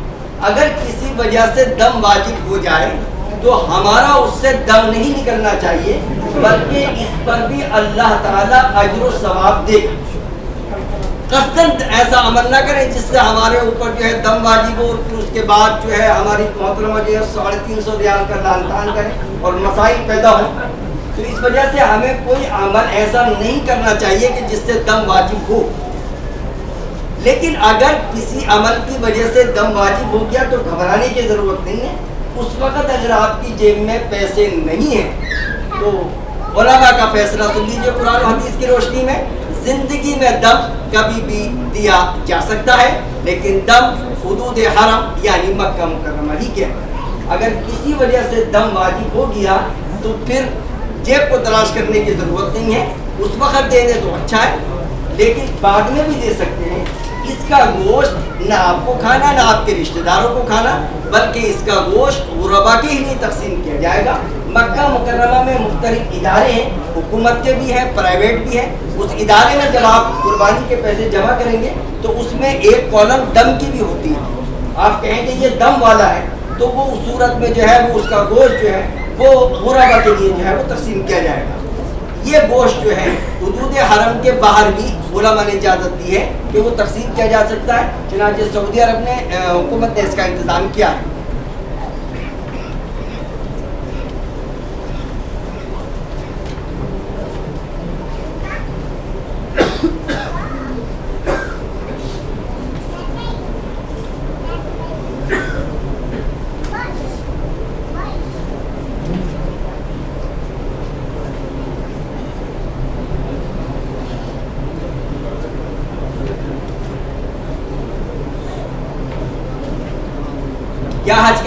اگر کسی وجہ سے دم واجب ہو جائے تو ہمارا اس سے دم نہیں نکلنا چاہیے، بلکہ اس پر بھی اللہ تعالیٰ اجر و ثواب دے گا۔ قصداً ایسا عمل نہ کریں جس سے ہمارے اوپر جو ہے دم واجب ہو، پھر اس کے بعد جو ہے ہماری محترمہ جو ہے 350 ریال کا لان تان کریں اور مسائل پیدا ہوں۔ تو اس وجہ سے ہمیں کوئی عمل ایسا نہیں کرنا چاہیے کہ جس سے دم واجب ہو۔ لیکن اگر کسی عمل کی وجہ سے دم واجب ہو گیا تو گھبرانے کی ضرورت نہیں ہے۔ اس وقت اگر آپ کی جیب میں پیسے نہیں ہیں تو علماء کا فیصلہ سن لیجیے قرآن و حدیث کی روشنی میں۔ زندگی میں دم کبھی بھی دیا جا سکتا ہے، لیکن دم حدود حرم یعنی مکہ مکرمہ ہی کے اگر کسی وجہ سے دم واجب ہو گیا تو پھر جیب کو تلاش کرنے کی ضرورت نہیں ہے، اس وقت دے دیں تو اچھا ہے، لیکن بعد میں بھی دے سکتے ہیں۔ اس کا گوشت نہ آپ کو کھانا نہ آپ کے رشتہ داروں کو کھانا، بلکہ اس کا گوشت غربا کے ہی لیے تقسیم کیا جائے گا۔ مکہ مکرمہ میں مختلف ادارے ہیں، حکومت کے بھی ہیں، پرائیویٹ بھی ہیں۔ اس ادارے میں جب آپ قربانی کے پیسے جمع کریں گے تو اس میں ایک کالم دم کی بھی ہوتی ہے۔ آپ کہیں گے یہ دم والا ہے تو وہ اس صورت میں جو ہے وہ اس کا گوشت جو ہے وہ غربا کے لیے جو ہے وہ تقسیم کیا جائے گا۔ یہ گوشت جو ہے حدود حرم کے باہر بھی علماء نے اجازت دی ہے کہ وہ تقسیم کیا جا سکتا ہے، چنانچہ سعودی عرب نے حکومت نے اس کا انتظام کیا ہے۔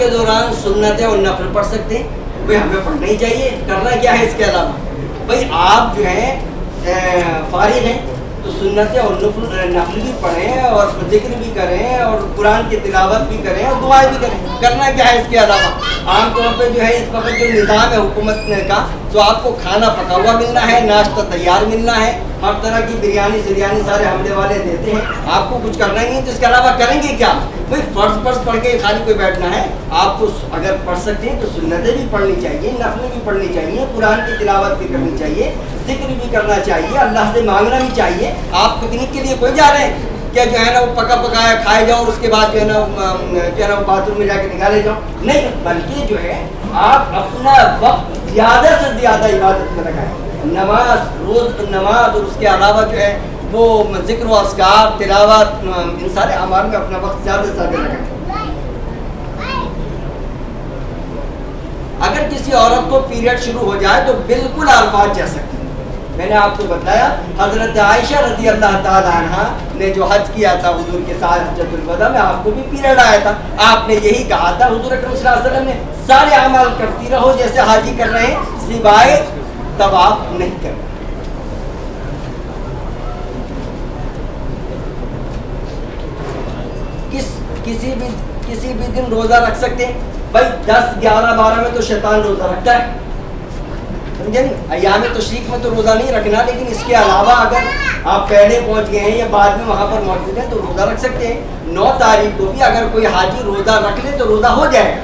کے دوران سنتیں اور نفل پڑھ سکتے ہیں؟ بھائی ہمیں پڑھنا ہی چاہیے، کرنا کیا ہے اس کے علاوہ؟ بھائی آپ جو ہیں فارغ ہیں تو سنتیں اور نفل بھی پڑھیں اور ذکر بھی کریں اور قرآن کی تلاوت بھی کریں اور دعائیں بھی کریں، کرنا کیا ہے اس کے علاوہ؟ عام طور پہ جو ہے اس وقت جو نظام ہے حکومت کا، تو آپ کو کھانا پکا ہوا ملنا ہے، ناشتہ تیار ملنا ہے، ہر طرح کی بریانی سریانی سارے حملے والے دیتے ہیں، آپ کو کچھ کرنا ہی نہیں، تو اس کے علاوہ کریں گے کیا؟ بھائی فرض پڑھ کے خالی کوئی بیٹھنا ہے؟ آپ کو اگر پڑھ سکتے ہیں تو سنتیں بھی پڑھنی چاہیے، نفل بھی پڑھنی چاہیے، قرآن کی تلاوت بھی کرنی چاہیے، ذکر بھی کرنا چاہیے، اللہ سے مانگنا بھی چاہیے۔ آپ پکنک کے لیے کوئی جا رہے ہیں کیا جو ہے نا وہ پکا پکایا کھائے جاؤ اور اس کے بعد جو ہے نا باتھ روم میں جا کے نکالے جاؤ؟ نہیں، بلکہ جو ہے آپ اپنا وقت زیادہ سے زیادہ عبادت میں لگائیں، نماز اور اس کے علاوہ جو ہے وہ ذکر و اذکار، تلاوت، ان سارے اعمال میں اپنا وقت زیادہ سے زیادہ لگائیں۔ اگر کسی عورت کو پیریڈ شروع ہو جائے تو بالکل عرفات جا سکتی ہے۔ میں نے آپ کو بتایا حضرت عائشہ رضی اللہ تعالی عنہ نے جو حج کیا تھا حضور کے ساتھ حجۃ الوداع میں، آپ کو بھی پیریڈ آیا تھا، آپ نے یہی کہا تھا، حضور اکرم صلی اللہ علیہ وسلم نے سارے اعمال کرتی رہو جیسے حاجی کر رہے ہیں، سوائے طواف نہیں کرنا۔ کسی بھی دن روزہ رکھ سکتے ہیں؟ بھائی 10، 11، 12 میں تو شیطان روزہ رکھتا ہے، سمجھے نہیں؟ ایام تشریق میں تو روزہ نہیں رکھنا، لیکن اس کے علاوہ اگر آپ پہلے پہنچ گئے ہیں یا بعد میں وہاں پر موجود ہیں تو روزہ رکھ سکتے ہیں۔ 9 تاریخ کو بھی اگر کوئی حاجی روزہ رکھ لے تو روزہ ہو جائے گا،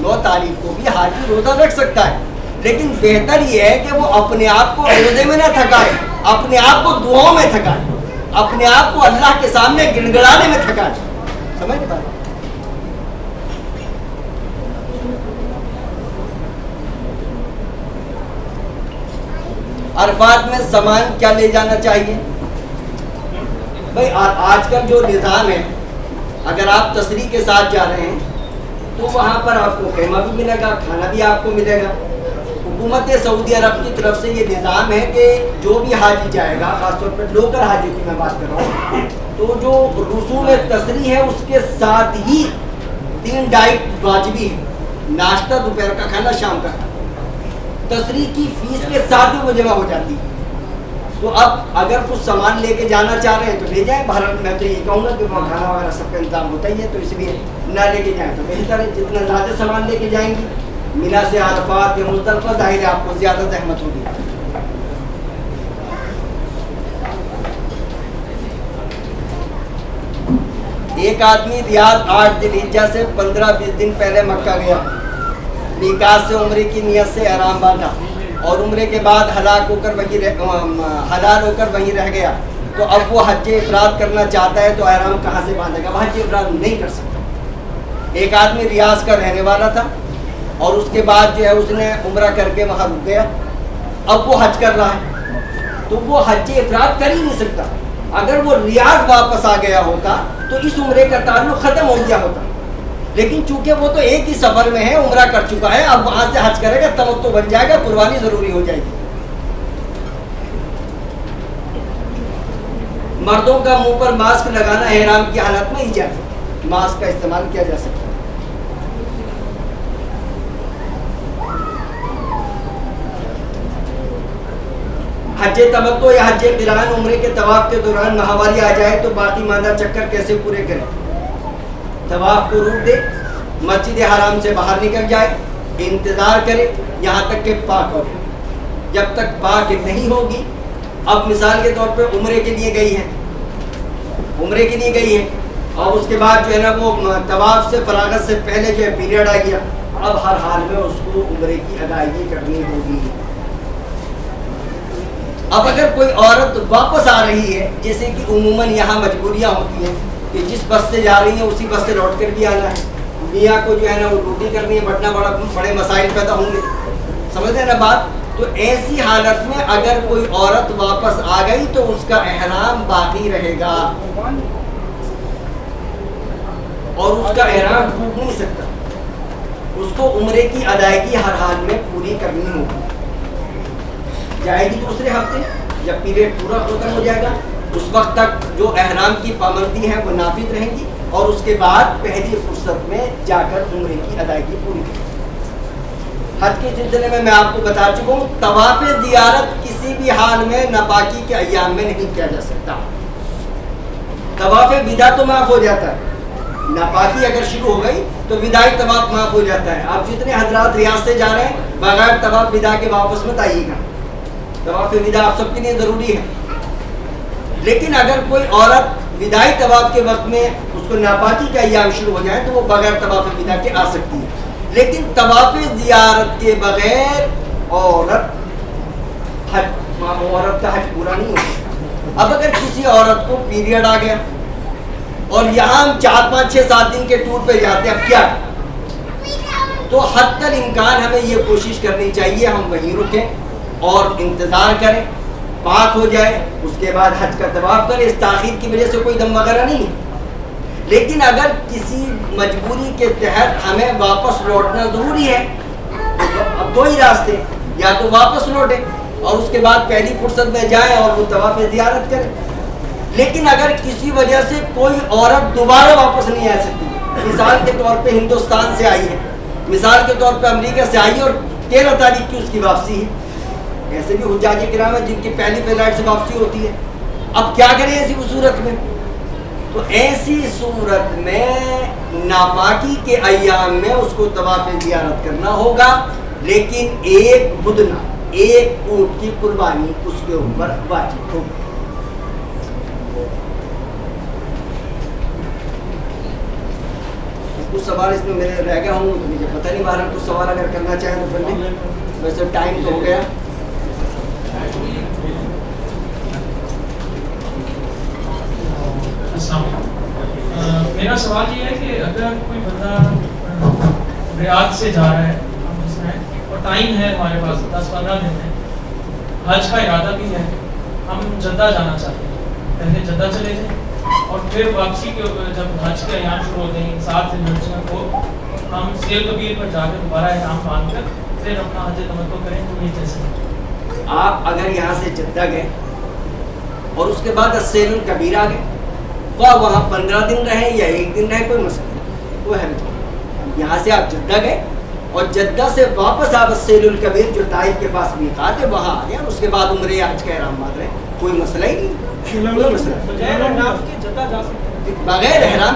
9 تاریخ کو بھی حاجی روزہ رکھ سکتا ہے، لیکن بہتر یہ ہے کہ وہ اپنے آپ کو روزے میں نہ تھکائے، اپنے آپ کو دعاؤں میں تھکائے، اپنے آپ کو اللہ کے سامنے گڑگڑانے میں تھکائے، سمجھ پائے؟ عرفات میں سامان کیا لے جانا چاہیے؟ بھائی آج کل جو نظام ہے، اگر آپ تسریح کے ساتھ جا رہے ہیں تو وہاں پر آپ کو خیمہ بھی ملے گا، کھانا بھی آپ کو ملے گا۔ حکومت سعودی عرب کی طرف سے یہ نظام ہے کہ جو بھی حاجی جائے گا، خاص طور پر لوکل حاجی کی میں بات کر رہا ہوں، تو جو رسوم تسریح ہے اس کے ساتھ ہی 3 ڈائٹ واجبی ہے، ناشتہ، دوپہر کا کھانا، شام کا کھانا، تسریح کی فیس کے ساتھ ہی وہ جمع ہو جاتی ہے۔ تو اب اگر کچھ سامان لے کے جانا چاہ رہے ہیں تو لے جائیں، بہرحال میں تو یہ کہوں گا کہ وہاں کھانا وغیرہ سب کا انتظام ہوتا ہی ہے، تو اس لیے نہ لے کے جائیں تو بہتر ہے۔ جتنا زیادہ سامان لے کے جائیں گے، مینا سے عرفات یا مزدلفہ، ظاہر ہے آپ کو زیادہ زحمت ہوگی۔ ایک آدمی ریاض 8 ذی الحجہ سے 15-20 دن پہلے مکہ گیا، میقات سے عمرے کی نیت سے احرام باندھا اور عمرے کے بعد حلال ہو کر وہیں رہ گیا، تو اب وہ حج افراد کرنا چاہتا ہے تو احرام کہاں سے باندھے گا؟ وہ حج افراد نہیں کر سکتا۔ ایک آدمی ریاض کا رہنے والا تھا اور اس کے بعد جو ہے اس نے عمرہ کر کے وہاں رک گیا، اب وہ حج کر رہا ہے تو وہ حج افراد کر ہی نہیں سکتا۔ اگر وہ ریاض واپس آ گیا ہوتا تو اس عمرے کا تعلق ختم ہو گیا ہوتا، لیکن چونکہ وہ تو ایک ہی سفر میں ہے، عمرہ کر چکا ہے، اب وہاں سے حج کرے گا، تمتع بن جائے گا، قربانی ضروری ہو جائے گی۔ مردوں کا منہ پر ماسک لگانا احرام کی حالت میں اجازت ہے، ماسک کا استعمال کیا جا سکتا ہے۔ حج تمتع یا حج قران عمرے کے طواف کے دوران ماہواری آ جائے تو باقی ماندہ چکر کیسے پورے کریں؟ طواف کو روک دے، مسجد حرام سے باہر نکل جائے، انتظار کرے یہاں تک کہ پاک ہو جائے۔ جب تک پاک نہیں ہوگی، اب مثال کے طور پہ عمرے کے لیے گئی ہے اور اس کے بعد جو ہے نا وہ طواف سے فراغت سے پہلے جو ہے پیریڈ آ گیا، اب ہر حال میں اس کو عمرے کی ادائیگی کرنی ہوگی۔ اب اگر کوئی عورت واپس آ رہی ہے، جیسے کہ عموماً یہاں مجبوریاں ہوتی ہیں کہ جس بس سے جا رہی ہیں اسی بس سے لوٹ کر بھی آنا ہے، میاں کو جو ہے نا وہ ڈیوٹی کرنی ہے، بڑے مسائل پیدا ہوں گے، سمجھتے ہیں نا بات؟ تو ایسی حالت میں اگر کوئی عورت واپس آ گئی تو اس کا احرام باقی رہے گا اور اس کا احرام ٹوٹ نہیں سکتا، اس کو عمرے کی ادائیگی ہر حال میں پوری کرنی ہوگی۔ جائے گی دوسرے ہفتے، جب پیریڈ پورا ختم ہو جائے گا اس وقت تک جو احرام کی پابندی ہے وہ نافذ رہیں گی اور اس کے بعد پہلی فرصت میں جا کر عمرے کی ادائیگی پوری کریں۔ حج کے سلسلے میں آپ کو بتا چکا ہوں، طواف زیارت کسی بھی حال میں ناپاکی کے ایام میں نہیں کیا جا سکتا۔ طواف ودا تو معاف ہو جاتا ہے، ناپاکی اگر شروع ہو گئی تو وداعی طواف معاف ہو جاتا ہے۔ آپ جتنے حضرات ریاض سے جا رہے ہیں بغیر طواف ودا کے واپس مت آئیے گا، طواف ودا آپ سب کے لیے ضروری ہے۔ لیکن اگر کوئی عورت وداعی طواف کے وقت میں اس کو ناپاکی کا ایام شروع ہو جائے تو وہ بغیر طواف ودا کے آ سکتی ہے، لیکن طواف زیارت کے بغیر عورت کا حج پورا نہیں ہوگا۔ اب اگر کسی عورت کو پیریڈ آ گیا اور یہاں ہم 4 5 6 7 دن کے ٹور پہ جاتے ہیں، اب کیا تو حتی الامکان ہمیں یہ کوشش کرنی چاہیے ہم وہیں رکیں اور انتظار کریں، پاک ہو جائے، اس کے بعد حج کا طواف کریں۔ اس تاخیر کی وجہ سے کوئی دم وغیرہ نہیں ہے، لیکن اگر کسی مجبوری کے تحت ہمیں واپس لوٹنا ضروری ہے تو اب 2 ہی راستے، یا تو واپس لوٹیں اور اس کے بعد پہلی فرصت میں جائیں اور وہ طواف زیارت کریں۔ لیکن اگر کسی وجہ سے کوئی عورت دوبارہ واپس نہیں آ سکتی، مثال کے طور پہ ہندوستان سے آئی ہے، مثال کے طور پہ امریکہ سے آئی ہے اور 13 تاریخ کی اس کی واپسی ہے، ایسے بھی حجاج کرام ہیں جن کی پہلی فلائٹ سے واپسی ہوتی ہے، اب کیا کریں ایسی صورت میں؟ تو ایسی صورت میں ناپاکی کے ایام میں اس کو طواف زیارت کرنا ہوگا، لیکن ایک بدنہ، ایک اونٹ کی قربانی اس کے اوپر واجب ہوگی۔ کچھ سوال اس میں میرے رہ گئے ہوں تو مجھے پتہ نہیں، بہرحال کچھ سوال اگر کرنا چاہیں تو کر لیں، ویسے ٹائم تو ہو گیا۔ میرا سوال یہ ہے کہ اگر کوئی بندہ ریاض سے جا رہا ہے اور ٹائم ہے ہمارے پاس 10-15 دن ہے، حج کا ارادہ بھی ہے، ہم جدہ جانا چاہتے ہیں، پہلے جدہ چلے جائیں اور پھر واپسی کے جب حج کے ایام شروع ہوتے ہیں 7 دن کو ہم سیل کبیر پر جا کر دوبارہ احرام باندھ کر پھر اپنا حج تمتع کریں، تو یہ جیسے آپ اگر یہاں سے جدہ گئے اور اس کے بعد السیل الکبیر آ گئے، وہاں 15 دن رہیں یا 1 دن رہیں، کوئی مسئلہ نہیں، وہ ہے یہاں سے آپ جدہ گئے اور جدہ سے واپس آپ السیل الکبیر جو طائف کے پاس میقات ہے وہاں آ گئے اور اس کے بعد عمرے حج کا احرام باندھ رہے ہیں، کوئی مسئلہ ہی نہیں، کوئی مسئلہ بغیر احرام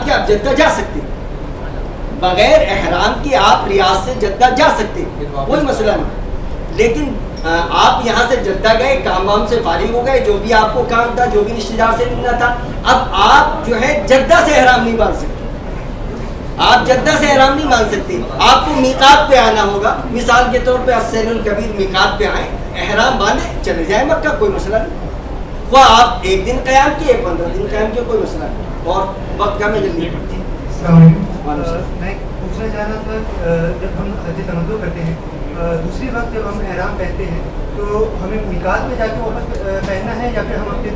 کے آپ جدہ جا سکتے ہیں، بغیر احرام کے آپ ریاض سے جدہ جا سکتے ہیں، کوئی مسئلہ نہیں۔ لیکن آپ یہاں سے جدہ گئے، کام وام سے فارغ ہو گئے، جو بھی آپ کو کام تھا، جو بھی رشتہ دار سے ملنا تھا، اب آپ جو ہے جدہ سے احرام نہیں باندھ سکتے، آپ جدہ سے احرام نہیں باندھ سکتے، آپ کو میقات پہ آنا ہوگا۔ مثال کے طور پہ السیل الکبیر میقات پہ آئیں، احرام باندھیں، چلے جائیں مکہ، کوئی مسئلہ نہیں، وہ آپ 1 دن قیام کیے، 15 دن قیام کیے، کوئی مسئلہ نہیں، اور وقت کا میں جلدی پڑتی ہے۔ میں پوچھنا چاہ رہا تھا، جب ہم حج تمتع کرتے ہیں دوسری وقت جب ہم احرام پہنتے ہیں تو ہمیں میقات میں جا کے واپس پہننا ہے یا پھر ہم اپنے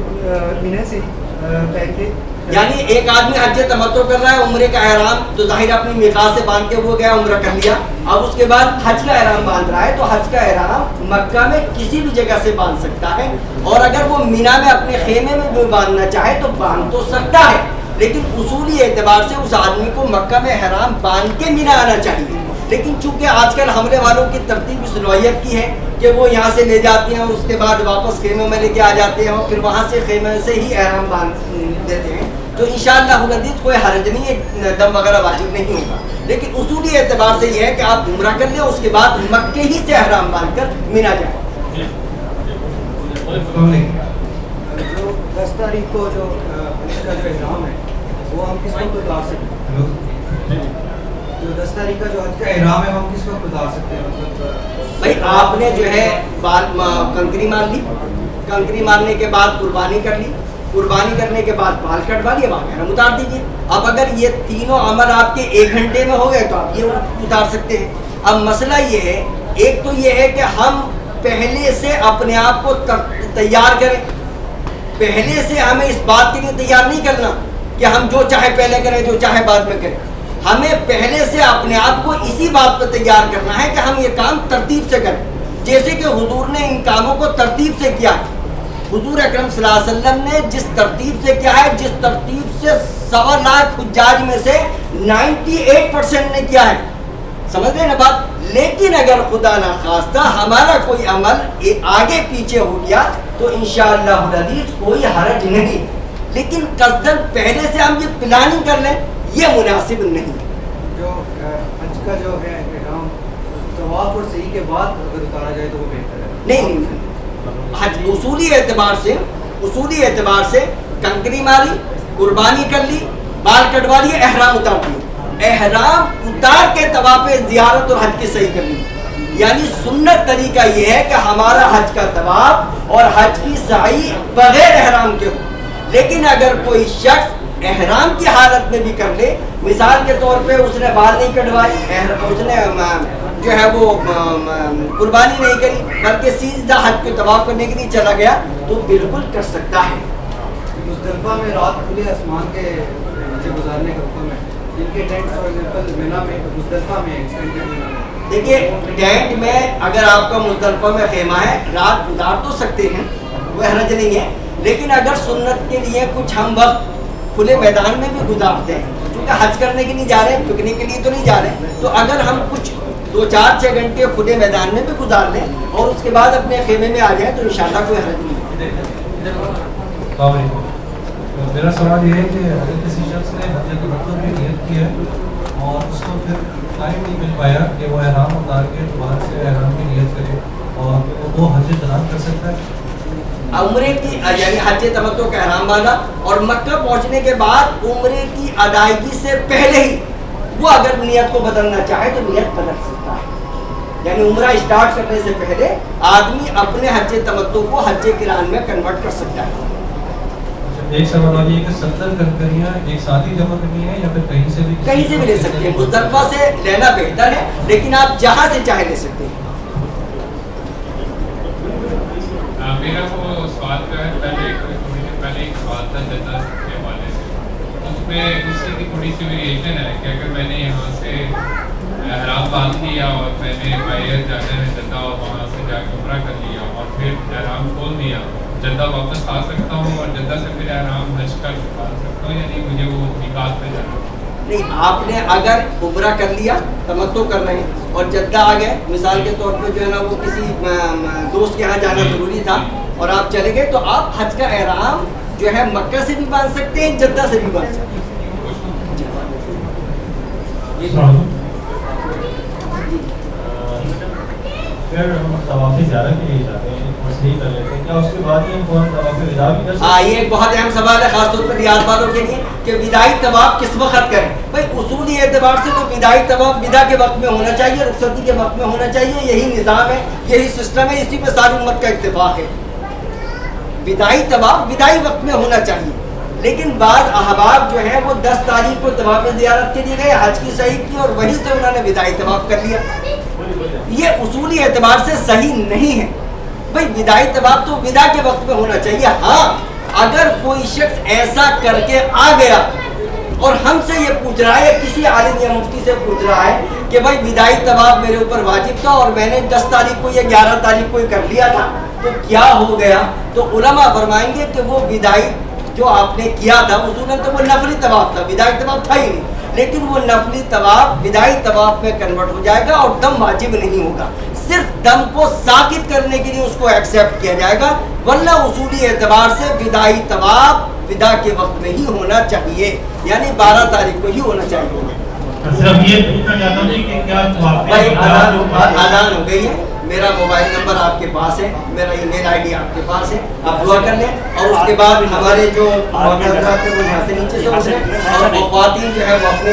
مینے سے پہن کے، یعنی ایک آدمی حج تمتع کر رہا ہے، عمرے کا احرام تو ظاہر اپنی میقات سے باندھ کے وہ گیا، عمرہ کر لیا، اب اس کے بعد حج کا احرام باندھ رہا ہے تو حج کا احرام مکہ میں کسی بھی جگہ سے باندھ سکتا ہے، اور اگر وہ مینا میں اپنے خیمے میں بھی باندھنا چاہے تو باندھ تو سکتا ہے، لیکن اصولی اعتبار سے اس آدمی کو مکہ میں احرام باندھ کے مینا آنا چاہیے۔ لیکن چونکہ آج کل حملے والوں کی ترتیب اس نوعیت کی ہے کہ وہ یہاں سے لے جاتے ہیں اور اس کے بعد واپس خیموں میں لے کے آ جاتے ہیں اور پھر وہاں سے خیمے سے ہی احرام باندھ دیتے ہیں، تو انشاءاللہ العزیز کوئی حرج نہیں ہے، دم وغیرہ واجب نہیں ہوگا، لیکن اصولی اعتبار سے یہ ہے کہ آپ عمرہ کر لیں، اس کے بعد مکے ہی سے احرام باندھ کر مینا جائیں۔ جو 10 تاریخ کو جو حج کا جو احرام ہے وہ ہم کس وقت اتار سکتے ہیں؟ جو 10 تاریخ کا جو حج کا احرام ہے وہ ہم کس وقت اتار سکتے ہیں؟ مطلب بھائی آپ نے جو ہے کنکری مار لی، کنکری مارنے کے بعد قربانی کر لی، قربانی کرنے کے بعد بال کٹوا لیے، وہاں احرام اتار دیجیے۔ اب اگر یہ تینوں عمل آپ کے 1 گھنٹے میں ہو گئے تو آپ یہ اتار سکتے ہیں۔ اب مسئلہ یہ ہے، ایک تو یہ ہے کہ ہم پہلے سے اپنے آپ کو تیار کریں، پہلے سے ہمیں اس بات کے لیے تیار نہیں کرنا کہ ہم جو چاہے پہلے کریں جو چاہے بعد میں کریں، ہمیں پہلے سے اپنے آپ کو اسی بات پہ تیار کرنا ہے کہ ہم یہ کام ترتیب سے کریں، جیسے کہ حضور نے ان کاموں کو ترتیب سے کیا ہے۔ حضور اکرم صلی اللہ علیہ وسلم نے جس ترتیب سے کیا ہے، جس ترتیب سے 1.25 لاکھ حجاج میں سے 98% نے کیا ہے، سمجھ رہے نا بات. لیکن اگر خدا نہ خواستہ ہمارا کوئی عمل آگے پیچھے ہو گیا تو انشاءاللہ العزیز کوئی حرج نہیں، لیکن قصداً پہلے سے ہم یہ پلاننگ کر لیں یہ مناسب نہیں. جو حج کا جو ہے احرام طواف اور صحیح کے بعد اگر اتارا جائے تو وہ بہتر ہے. نہیں حج اصولی اعتبار سے کنکری ماری، قربانی کر لی، بال کٹوا لیے، احرام اتار لیے. احرام اتار کے طواف زیارت اور حج کی صحیح کر لی. یعنی سنت طریقہ یہ ہے کہ ہمارا حج کا طواف اور حج کی سعی بغیر احرام کے ہو. لیکن اگر کوئی شخص احرام کی حالت میں بھی کر لے، مثال کے طور پہ اس نے بال نہیں کٹوائی، اس نے جو ہے وہ قربانی نہیں کری، بلکہ سیدھا حج پہ طواف کرنے کے لیے چلا گیا تو بالکل کر سکتا ہے. مزدلفہ میں رات کھلے آسمان کے نیچے گزارنے کا حکم ہے. جن کے ٹینٹ فار ایگزامپل مینا میں، مزدلفہ میں ایکسٹینڈیڈ مینا میں، دیکھیے ٹینٹ میں اگر آپ کا مزدلفہ میں خیمہ ہے رات گزار تو سکتے ہیں، وہ حرج نہیں ہے. لیکن اگر سنت کے لیے کچھ ہم وقت کھلے میدان میں بھی گزارتے ہیں، کیونکہ حج کرنے کے لیے جا رہے ہیں، پکنک کے لیے تو نہیں جا رہے ہیں، تو اگر ہم کچھ 2-4-6 گھنٹے کھلے میدان میں بھی گزار لیں اور اس کے بعد اپنے خیمے میں آ جائیں تو انشاءاللہ کوئی حرج نہیں ہے. میرا سوال یہ ہے کہ اگر کسی شخص نے حج تمتع کی نیت کی ہے اور اس کو پھر ٹائم نہیں مل پایا کہ وہ احرام اتار کے دوبارہ سے احرام کی نیت کرے اور وہ حج تمتع کر سکتا ہے؟ عمرے کی یعنی حج تمتع کا احرام باندھا اور مکہ پہنچنے کے بعد عمرے کی ادائیگی سے پہلے ہی وہ اگر نیت کو بدلنا چاہے تو نیت بدل سکتا ہے. یعنی عمرہ اسٹارٹ کرنے سے پہلے آدمی اپنے حج تمتع کو حج قران میں کنورٹ کر سکتا ہے. ایک سوال اور یہ کہ 70 کنکریاں ایک ساتھ ہی جمع کرنی ہے یا پھر کہیں سے بھی لے سکتے ہیں. مزدلفہ سے لینا بہتر ہے لیکن آپ جہاں سے چاہے لے سکتے ہیں. میرا وہ سوال جو ہے پہلے ایک سوال تھا جدہ کے حوالے سے، اس میں اس کی تھوڑی سی ویریشن ہے کہ اگر میں نے یہاں سے احرام باندھ لیا اور میں نے باہر جانا ہے جدہ اور وہاں سے جا کے عمرہ کر لیا اور پھر احرام کھول دیا، جدہ واپس آ سکتا ہوں اور جدہ سے پھر احرام حج کر سکتا ہوں، یعنی مجھے وہ میقات پہ جانا؟ نہیں، آپ نے اگر عمرہ کر لیا، تمتع کر رہے ہیں اور جدہ آ گئے، مثال کے طور پہ جو ہے نا وہ کسی دوست کے یہاں جانا ضروری تھا اور آپ چلے گئے، تو آپ حج کا احرام جو ہے مکہ سے بھی باندھ سکتے ہیں، جدہ سے بھی باندھ سکتے ہیں. پھر ہم طواف زیارت کے لیے جاتے ہیں اور صحیح کر لیتے ہیں، کیا اس کے بعد ہی ہم فوراً طواف ودا بھی کر سکتے ہیں؟ یہ ایک بہت اہم سوال ہے خاص طور پر ریاض والوں کے لیے کہ وداعی طواف کس وقت کریں. بھائی اصولی اعتبار سے تو وداعی طواف ودا کے وقت میں ہونا چاہیے، رخصتی کے وقت میں ہونا چاہیے. یہی نظام ہے، یہی سسٹم ہے، اسی پہ ساری امت کا اتفاق ہے. وداعی طواف وداعی وقت میں ہونا چاہیے. لیکن بعض احباب جو ہیں وہ 10 تاریخ کو طواف زیارت کے لیے گئے، حج کی صحیح کی اور وہیں سے انہوں نے وداعی طواف کر لیا. یہ اصولی اعتبار سے صحیح نہیں ہے. بھائی وداعی طواف تو ودا کے وقت میں ہونا چاہیے. ہاں اگر کوئی شخص ایسا کر کے آ گیا اور ہم سے یہ پوچھ رہا ہے یا کسی عالم یا مفتی سے پوچھ رہا ہے کہ بھائی وداعی طواف میرے اوپر واجب تھا اور میں نے 10 تاریخ کو یا 11 تاریخ کو کر لیا تھا تو کیا ہو گیا، تو علماء فرمائیں گے کہ وہ وداعی جو آپ نے کیا تھا اصولاً تو وہ نفلی طواف تھا، وداعی طواف تھا ہی نہیں، لیکن وہ نفلی طواف وداعی طواف میں کنورٹ ہو جائے گا اور دم واجب نہیں ہوگا. صرف دم کو ساکت کرنے کے لیے اس کو ایکسیپٹ کیا جائے گا، ورنہ اصولی اعتبار سے وداعی طواف ودا کے وقت میں ہی ہونا چاہیے، یعنی 12 تاریخ کو ہی ہونا چاہیے. صرف یہ پوچھنا چاہتا ہوں کہ کیا بھائی اذان ہو گئی ہے، میرا موبائل نمبر آپ کے پاس ہے، میرا ای میل آئی ڈی آپ کے پاس ہے، آپ دعا کر لیں اور اس کے بعد ہمارے جو معترضات ہیں وہ یہاں سے نیچے سے اتریں اور خواتین جو ہے وہ اپنے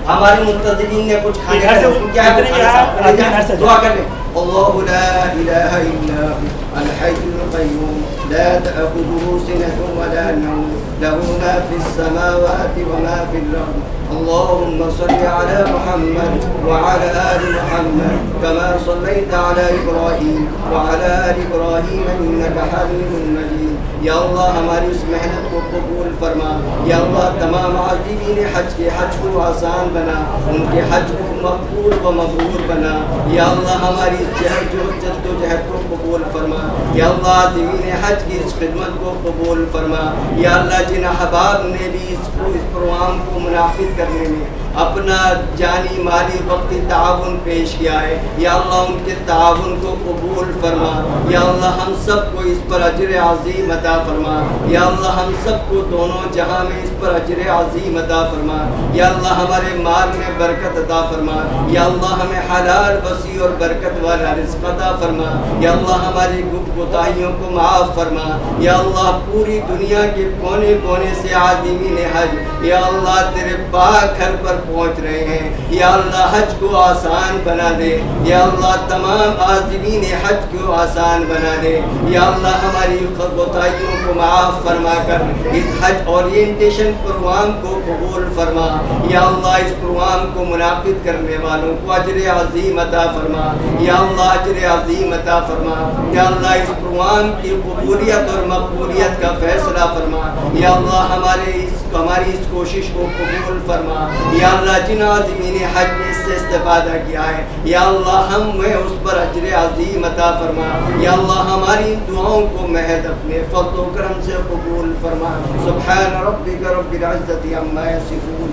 ہمارے منتظرین نے کچھ کھانے کا حکم کیا ہے، دعا کر لیں. اللہ لا الہ الا هو الحی القیوم لا تأخذه سنة ولا نوم له ما في السماوات وما في الأرض اللهم صل على محمد وعلى آل محمد كما صليت على إبراهيم وعلى آل إبراهيم إنك حميد مجيد. یا اللہ ہماری اس محنت کو قبول فرما، یا اللہ تمام عاجزین حج کے حج کو آسان بنا، ان کے حج کو مقبول و مبرور بنا. یا اللہ ہماری جدوجہد کو قبول فرما. یا اللہ عازمین حج کی اس خدمت کو قبول فرما. یا اللہ جن احباب نے بھی اس پروگرام کو منعقد کرنے میں اپنا جانی مالی وقتی تعاون پیش کیا ہے، یا اللہ ان کے تعاون کو قبول فرما. یا اللہ ہم سب کو اس پر اجر عظیم عطا فرما. یا اللہ ہم سب کو دونوں جہاں میں اس پر اجر عظیم عطا فرما. یا اللہ ہمارے مال میں برکت عطا فرما. یا اللہ ہمیں حلال وسیع اور برکت والا رزق عطا فرما. یا اللہ ہماری کوتاہیوں کو معاف فرما. یا اللہ پوری دنیا کے کونے کونے سے عازمین حج یا اللہ تیرے پاک گھر پر پہنچ رہے ہیں. یا اللہ حج کو آسان بنا دے. یا اللہ تمام عازمین حج کو آسان بنا دے. یا اللہ ہماری کوتاہیوں کو معاف فرما کر اس حج اورینٹیشن پروگرام کو قبول فرما. یا اللہ اس پروگرام کو منعقد کرنے والوں کو اجر عظیم عطا فرما. یا اللہ اجر عظیم عطا فرما. یا اللہ اس پروگرام کی قبولیت اور مقبولیت کا فیصلہ فرما. یا اللہ ہماری اس کوشش کو قبول فرما. یا اللہ جن عازمین حج نے اس سے استفادہ کیا ہے یا اللہ ہمیں اس پر اجر عظیم عطا فرما. یا اللہ ہماری دعاؤں کو محض اپنے فضل و کرم سے قبول فرما. سبحان ربک رب العزت عما یصفون.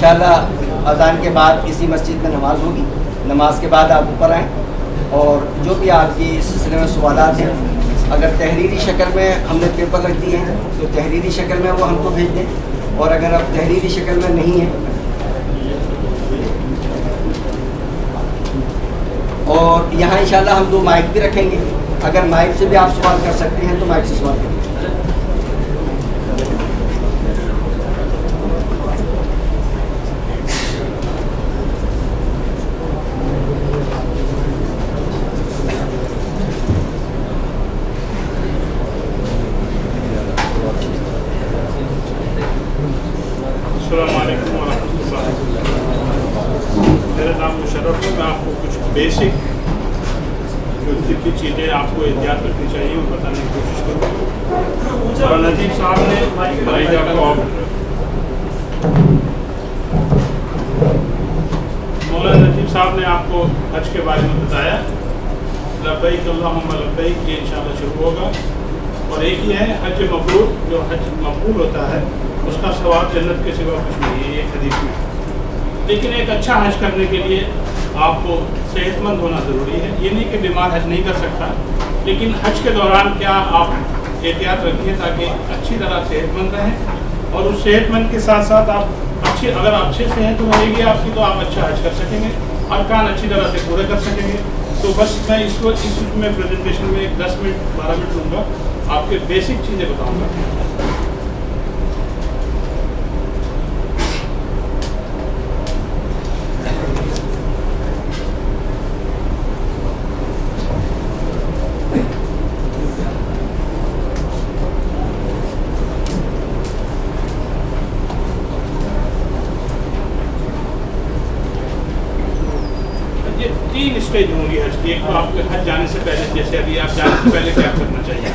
انشاءاللہ اذان کے بعد کسی مسجد میں نماز ہوگی. نماز کے بعد آپ اوپر آئیں اور جو بھی آپ کی اس سلسلے میں سوالات ہیں اگر تحریری شکل میں ہم نے پیپر رکھ دیے ہیں تو تحریری شکل میں وہ ہم کو بھیج دیں. اور اگر اب تحریری شکل میں نہیں ہے اور یہاں انشاءاللہ ہم 2 مائک بھی رکھیں گے. اگر مائک سے بھی آپ سوال کر سکتے ہیں تو مائک سے سوال کریں. السلام علیکم ورحمۃ اللہ. میرا نام مشرف ہے. میں آپ کو کچھ بیسک جو ذکری چیزیں آپ کو احتیاط رکھنی چاہیے وہ بتانے کی کوشش کروں. مولانا نجیب صاحب نے مولانا نجیب صاحب نے آپ کو حج کے بارے میں بتایا. لبیک اللہم لبیک یہ انشاءاللہ شروع ہوگا. اور ایک یہ ہے حج مبرور. جو حج مقبول ہوتا ہے اس کا ثواب جنت کے سوا کچھ نہیں ہے یہ حدیث میں. لیکن ایک اچھا حج کرنے کے لیے آپ کو صحت مند ہونا ضروری ہے. یہ نہیں کہ بیمار حج نہیں کر سکتا لیکن حج کے دوران کیا آپ احتیاط رکھیں تاکہ اچھی طرح صحت مند رہیں. اور اس صحت مند کے ساتھ ساتھ آپ اگر اچھے صحت رہے گی آپ کی تو آپ اچھا حج کر سکیں گے. ارکان اچھی طرح سے پورے کر سکیں گے. تو بس میں اس میں پریزنٹیشن میں 10 منٹ 12 منٹ لوں گا. آپ کے بیسک چیزیں بتاؤں گا. تین اسٹیج ہوں گی حج کی. ایک تو آپ کے حج جانے سے پہلے جیسے ابھی آپ جانے سے پہلے کیا کرنا چاہیے.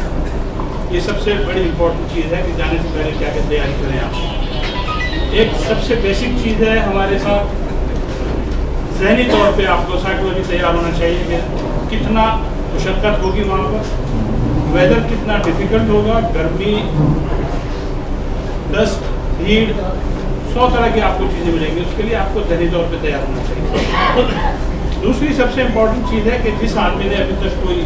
یہ سب سے بڑی امپورٹنٹ چیز ہے کہ جانے سے پہلے کیا کیا تیاری کریں آپ. ایک سب سے بیسک چیز ہے ہمارے ساتھ ذہنی طور پہ آپ کو سائیکولوجی تیار ہونا چاہیے کہ کتنا مشقت ہوگی وہاں پر, ویدر کتنا ڈیفیکلٹ ہوگا, گرمی, ڈسٹ, بھیڑ, 100 طرح کی آپ کو چیزیں ملیں گی. اس کے لیے آپ کو ذہنی طور پہ تیار ہونا چاہیے. دوسری سب سے امپورٹنٹ چیز ہے کہ جس آدمی نے ابھی تک کوئی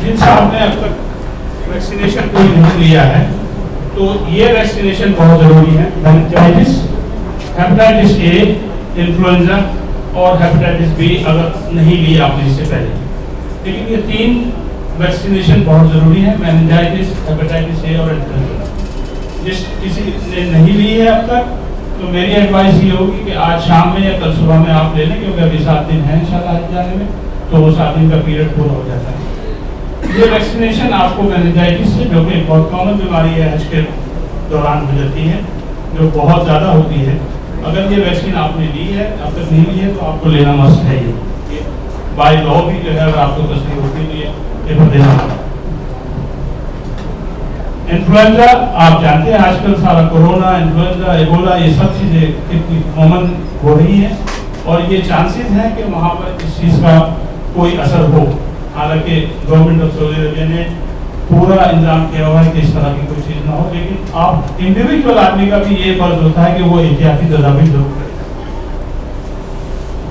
جن صاحب نے اب تک ویکسینیشن کوئی نہیں لیا ہے تو یہ ویکسینیشن بہت ضروری ہے. ہیپیٹائٹس اے, انفلوئنزا اور ہیپیٹائٹس بی اگر نہیں لیا آپ نے اس سے پہلے لیکن یہ 3 ویکسینیشن بہت ضروری ہے، میننجائٹس، ہیپیٹائٹس اے اور انفلوئنزا۔ جس کسی نے نہیں لی ہے اب تک تو میری ایڈوائس یہ ہوگی کہ آج شام میں یا کل صبح میں آپ لے لیں، کیونکہ ابھی 7 دن ہیں انشاءاللہ حج جانے میں، تو وہ 7 دن کا پیریڈ پورا ہو جاتا ہے۔ یہ ویکسینیشن آپ کو میننجائٹس سے، جو کہ ایک بہت کامن بیماری ہے حج کے دوران ہو جاتی ہے، جو بہت زیادہ ہوتی ہے، اگر یہ ویکسین آپ نے لی ہے اب تک نہیں لی ہے تو آپ کو لینا مسٹ ہے۔ یہ بائی لا بھی جو ہے اگر آپ کو تصدیق ہوتی ہے تو یہ دینا ہوگا۔ انفلوئنزا آپ جانتے ہیں آج کل سارا کورونا، انفلوئنزا، ایبولا، یہ سب چیزیں کتنی کامن ہو رہی ہیں اور یہ چانسز ہیں کہ وہاں پر اس چیز کا کوئی اثر ہو۔ حالانکہ گورنمنٹ آف سعودی عربیہ نے پورا انتظام کیا ہوا ہے کہ اس طرح کی کوئی چیز نہ ہو، لیکن آپ انڈیویجول آدمی کا بھی یہ فرض ہوتا ہے کہ وہ احتیاطی تدابیر ضرور کرے۔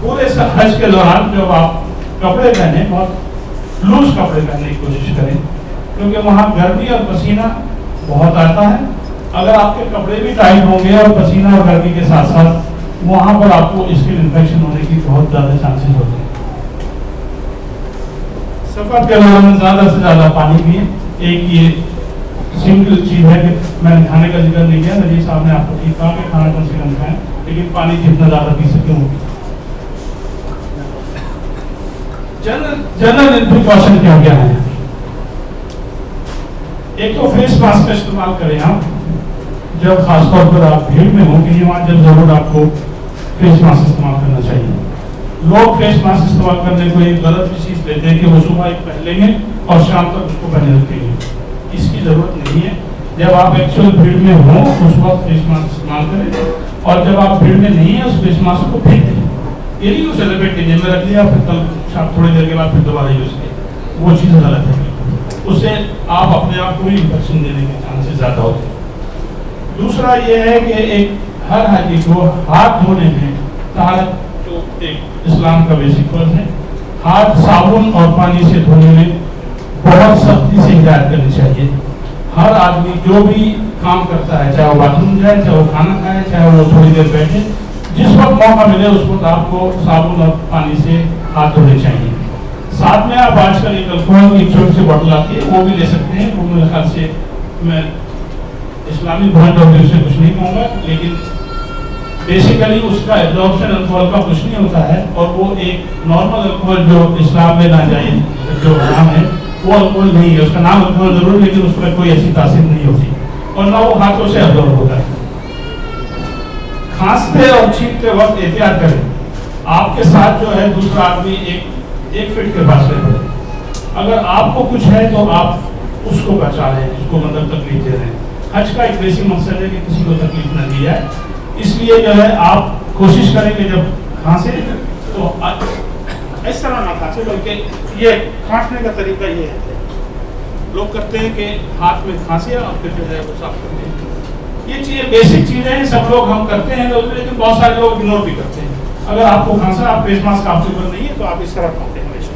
پورے حج کے دوران جب آپ کپڑے پہنے بہت لوز کپڑے پہننے کی کوشش کریں، کیونکہ وہاں گرمی اور پسینہ بہت آتا ہے۔ اگر آپ کے کپڑے بھی ٹائٹ ہوں گے اور پسینہ اور گرمی کے ساتھ ساتھ وہاں پر آپ کو اسکن انفیکشن ہونے کی بہت زیادہ چانسز ہوتے ہیں۔ سفر کے دوران زیادہ سے زیادہ پانی پئیں۔ ایک یہ سمپل چیز ہے کہ میں نے کھانے کا ذکر نہیں کیا، نبی صاحب نے آپ کو ٹھیک کہا کہ کھانا کم سے کم کھائیں، لیکن پانی جتنا زیادہ پی سکیں وہ۔ جنرل پریکاشن کیا کیا ہے؟ ایک تو فیس ماسک کا استعمال کریں آپ، جب خاص طور پر آپ بھیڑ میں ہوں کہ وہاں جب ضرور آپ کو فیس ماسک استعمال کرنا چاہیے۔ لوگ فیس ماسک استعمال کرنے کو ایک غلط چیز لیتے ہیں کہ وہ صبح ایک پہن لیں گے اور شام تک اس کو پہنے رکھیں گے۔ اس کی ضرورت نہیں ہے۔ جب آپ ایکچوئل بھیڑ میں ہوں اس وقت فیس ماسک استعمال کریں، اور جب آپ بھیڑ میں نہیں ہیں اس فیس ماسک کو پھینک دیں۔ یہ نہیں اسے لپیٹ کے جیب میں رکھ لیا پھر کل شام تھوڑی دیر کے بعد پھر دوبارہ یوز کیا، وہ چیز غلط ہے۔ اس سے آپ اپنے آپ کو ہی انفیکشن دینے کے چانسز زیادہ ہوتے ہیں۔ دوسرا یہ ہے کہ ایک ہر حاجی کو ہاتھ دھونے میں طہارت جو ایک اسلام کا بیسک فرض ہے، ہاتھ صابن اور پانی سے دھونے میں بہت سختی سے ہدایت کرنی چاہیے۔ ہر آدمی جو بھی کام کرتا ہے، چاہے وہ باتھ روم جائے، چاہے وہ کھانا کھائے، چاہے وہ تھوڑی دیر بیٹھے، جس وقت موقع ملے اس وقت آپ کو صابن اور پانی سے ہاتھ دھونے چاہیے۔ ساتھ میں آپ آج کل ایک الکوہل کی ایک چھوٹی سی بوتل آتی ہے وہ بھی لے سکتے ہیں۔ وہ میرے خیال سے میں اسلامی پوائنٹ آف ویو سے کچھ نہیں کہوں گا، لیکن بیسیکلی اس کا ایبزارپشن الکوہل کا کچھ نہیں ہوتا ہے، اور وہ ایک نارمل الکوہل جو اسلام میں ناجائز جو حرام ہے وہ الکوہل نہیں ہے۔ اس کا نام الکوہل ضرور، لیکن اس میں کوئی ایسی تاثیر نہیں ہوتی اور نہ وہ ہاتھوں سے ابزارب ہوتا ہے۔ کھانستے اور چھینکتے وقت احتیاط کریں۔ آپ کے ساتھ جو ہے دوسرا آدمی ایک فٹ کے فاصلے پر، اگر آپ کو کچھ ہے تو آپ اس کو بچا رہے ہیں، اس کو مطلب تکلیف دے رہے ہیں۔ حج کا ایک بیسک مقصد ہے کہ کسی کو تکلیف نہ دی جائے، اس لیے جو ہے آپ کوشش کریں کہ جب کھانسے تو اس طرح نہ کھانسے، بلکہ یہ کھانسنے کا طریقہ یہ ہے، لوگ کرتے ہیں کہ ہاتھ میں کھانسے اور پھر جو ہے وہ صاف کرتے ہیں۔ یہ چیزیں بیسک چیزیں ہیں، سب لوگ ہم کرتے ہیں، لیکن بہت سارے لوگ اگنور بھی کرتے ہیں۔ اگر آپ کو کھانسا، آپ فیس ماسک آپ کے اوپر نہیں ہے تو آپ اس طرح کھانتے ہیں ہمیشہ۔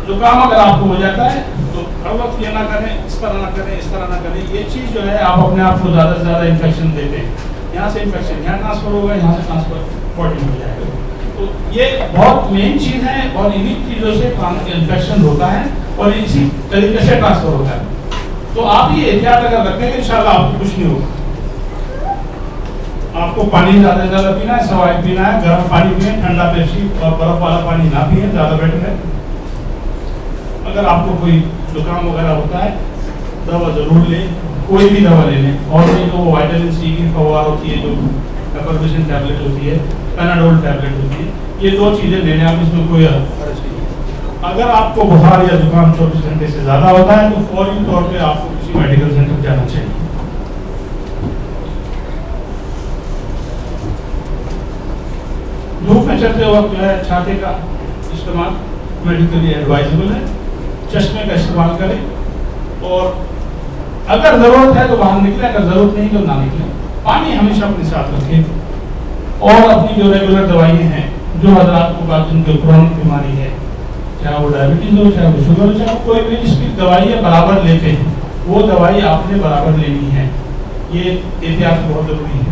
زکام اگر آپ کو ہو جاتا ہے تو ہر وقت یہ نہ کریں، اس طرح نہ کریں، اس طرح نہ کریں۔ یہ چیز جو ہے آپ اپنے آپ کو زیادہ سے زیادہ انفیکشن دیتے ہیں۔ یہاں سے انفیکشن یہاں ٹرانسفر ہوگا، یہاں سے ٹرانسفر باڈی میں ہو جائے گا۔ تو یہ بہت مین چیز ہے اور انہی چیزوں سے انفیکشن ہوتا ہے اور اسی طریقے سے ٹرانسفر ہوتا ہے۔ تو آپ یہ احتیاط اگر رکھیں گے انشاءاللہ آپ کو کچھ نہیں ہوگا۔ آپ کو پانی زیادہ سے زیادہ پینا ہے، سوائے پینا ہے، گرم پانی پئیں، ٹھنڈا پیپسی اور برف والا پانی نہ پئیں، زیادہ بیٹر ہے۔ اگر آپ کو کوئی زکام وغیرہ ہوتا ہے دوا ضرور لیں، کوئی بھی دوا لے لیں، اور نہیں تو وائٹامن سی کی فوار ہوتی ہے، جو ایفربیشن ٹیبلٹ ہوتی ہے، پیناڈول ٹیبلٹ ہوتی ہے، یہ 2 چیزیں لے لیں آپ، اس میں کوئی حرج نہیں ہے۔ اگر آپ کو بخار یا زکام 24 گھنٹے سے زیادہ ہوتا ہے تو فوری طور پہ آپ کو کسی میڈیکل سینٹر جانا چاہیے۔ دھوپ میں چلتے وقت جو ہے چھاتے کا استعمال میڈیکلی ایڈوائزبل ہے۔ چشمے کا استعمال کریں، اور اگر ضرورت ہے تو باہر نکلیں، اگر ضرورت نہیں تو نہ نکلیں۔ پانی ہمیشہ اپنے ساتھ رکھیں، اور اپنی جو ریگولر دوائیں ہیں، جو حضرات کو جن کی کرونک بیماری ہے، چاہے وہ ڈائبٹیز ہو، چاہے وہ شوگر ہو، چاہے کوئی بھی جس کی دوائی برابر لیتے ہیں، وہ دوائی آپ نے برابر لینی ہے۔ یہ احتیاط بہت ضروری ہے۔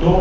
2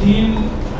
3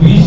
20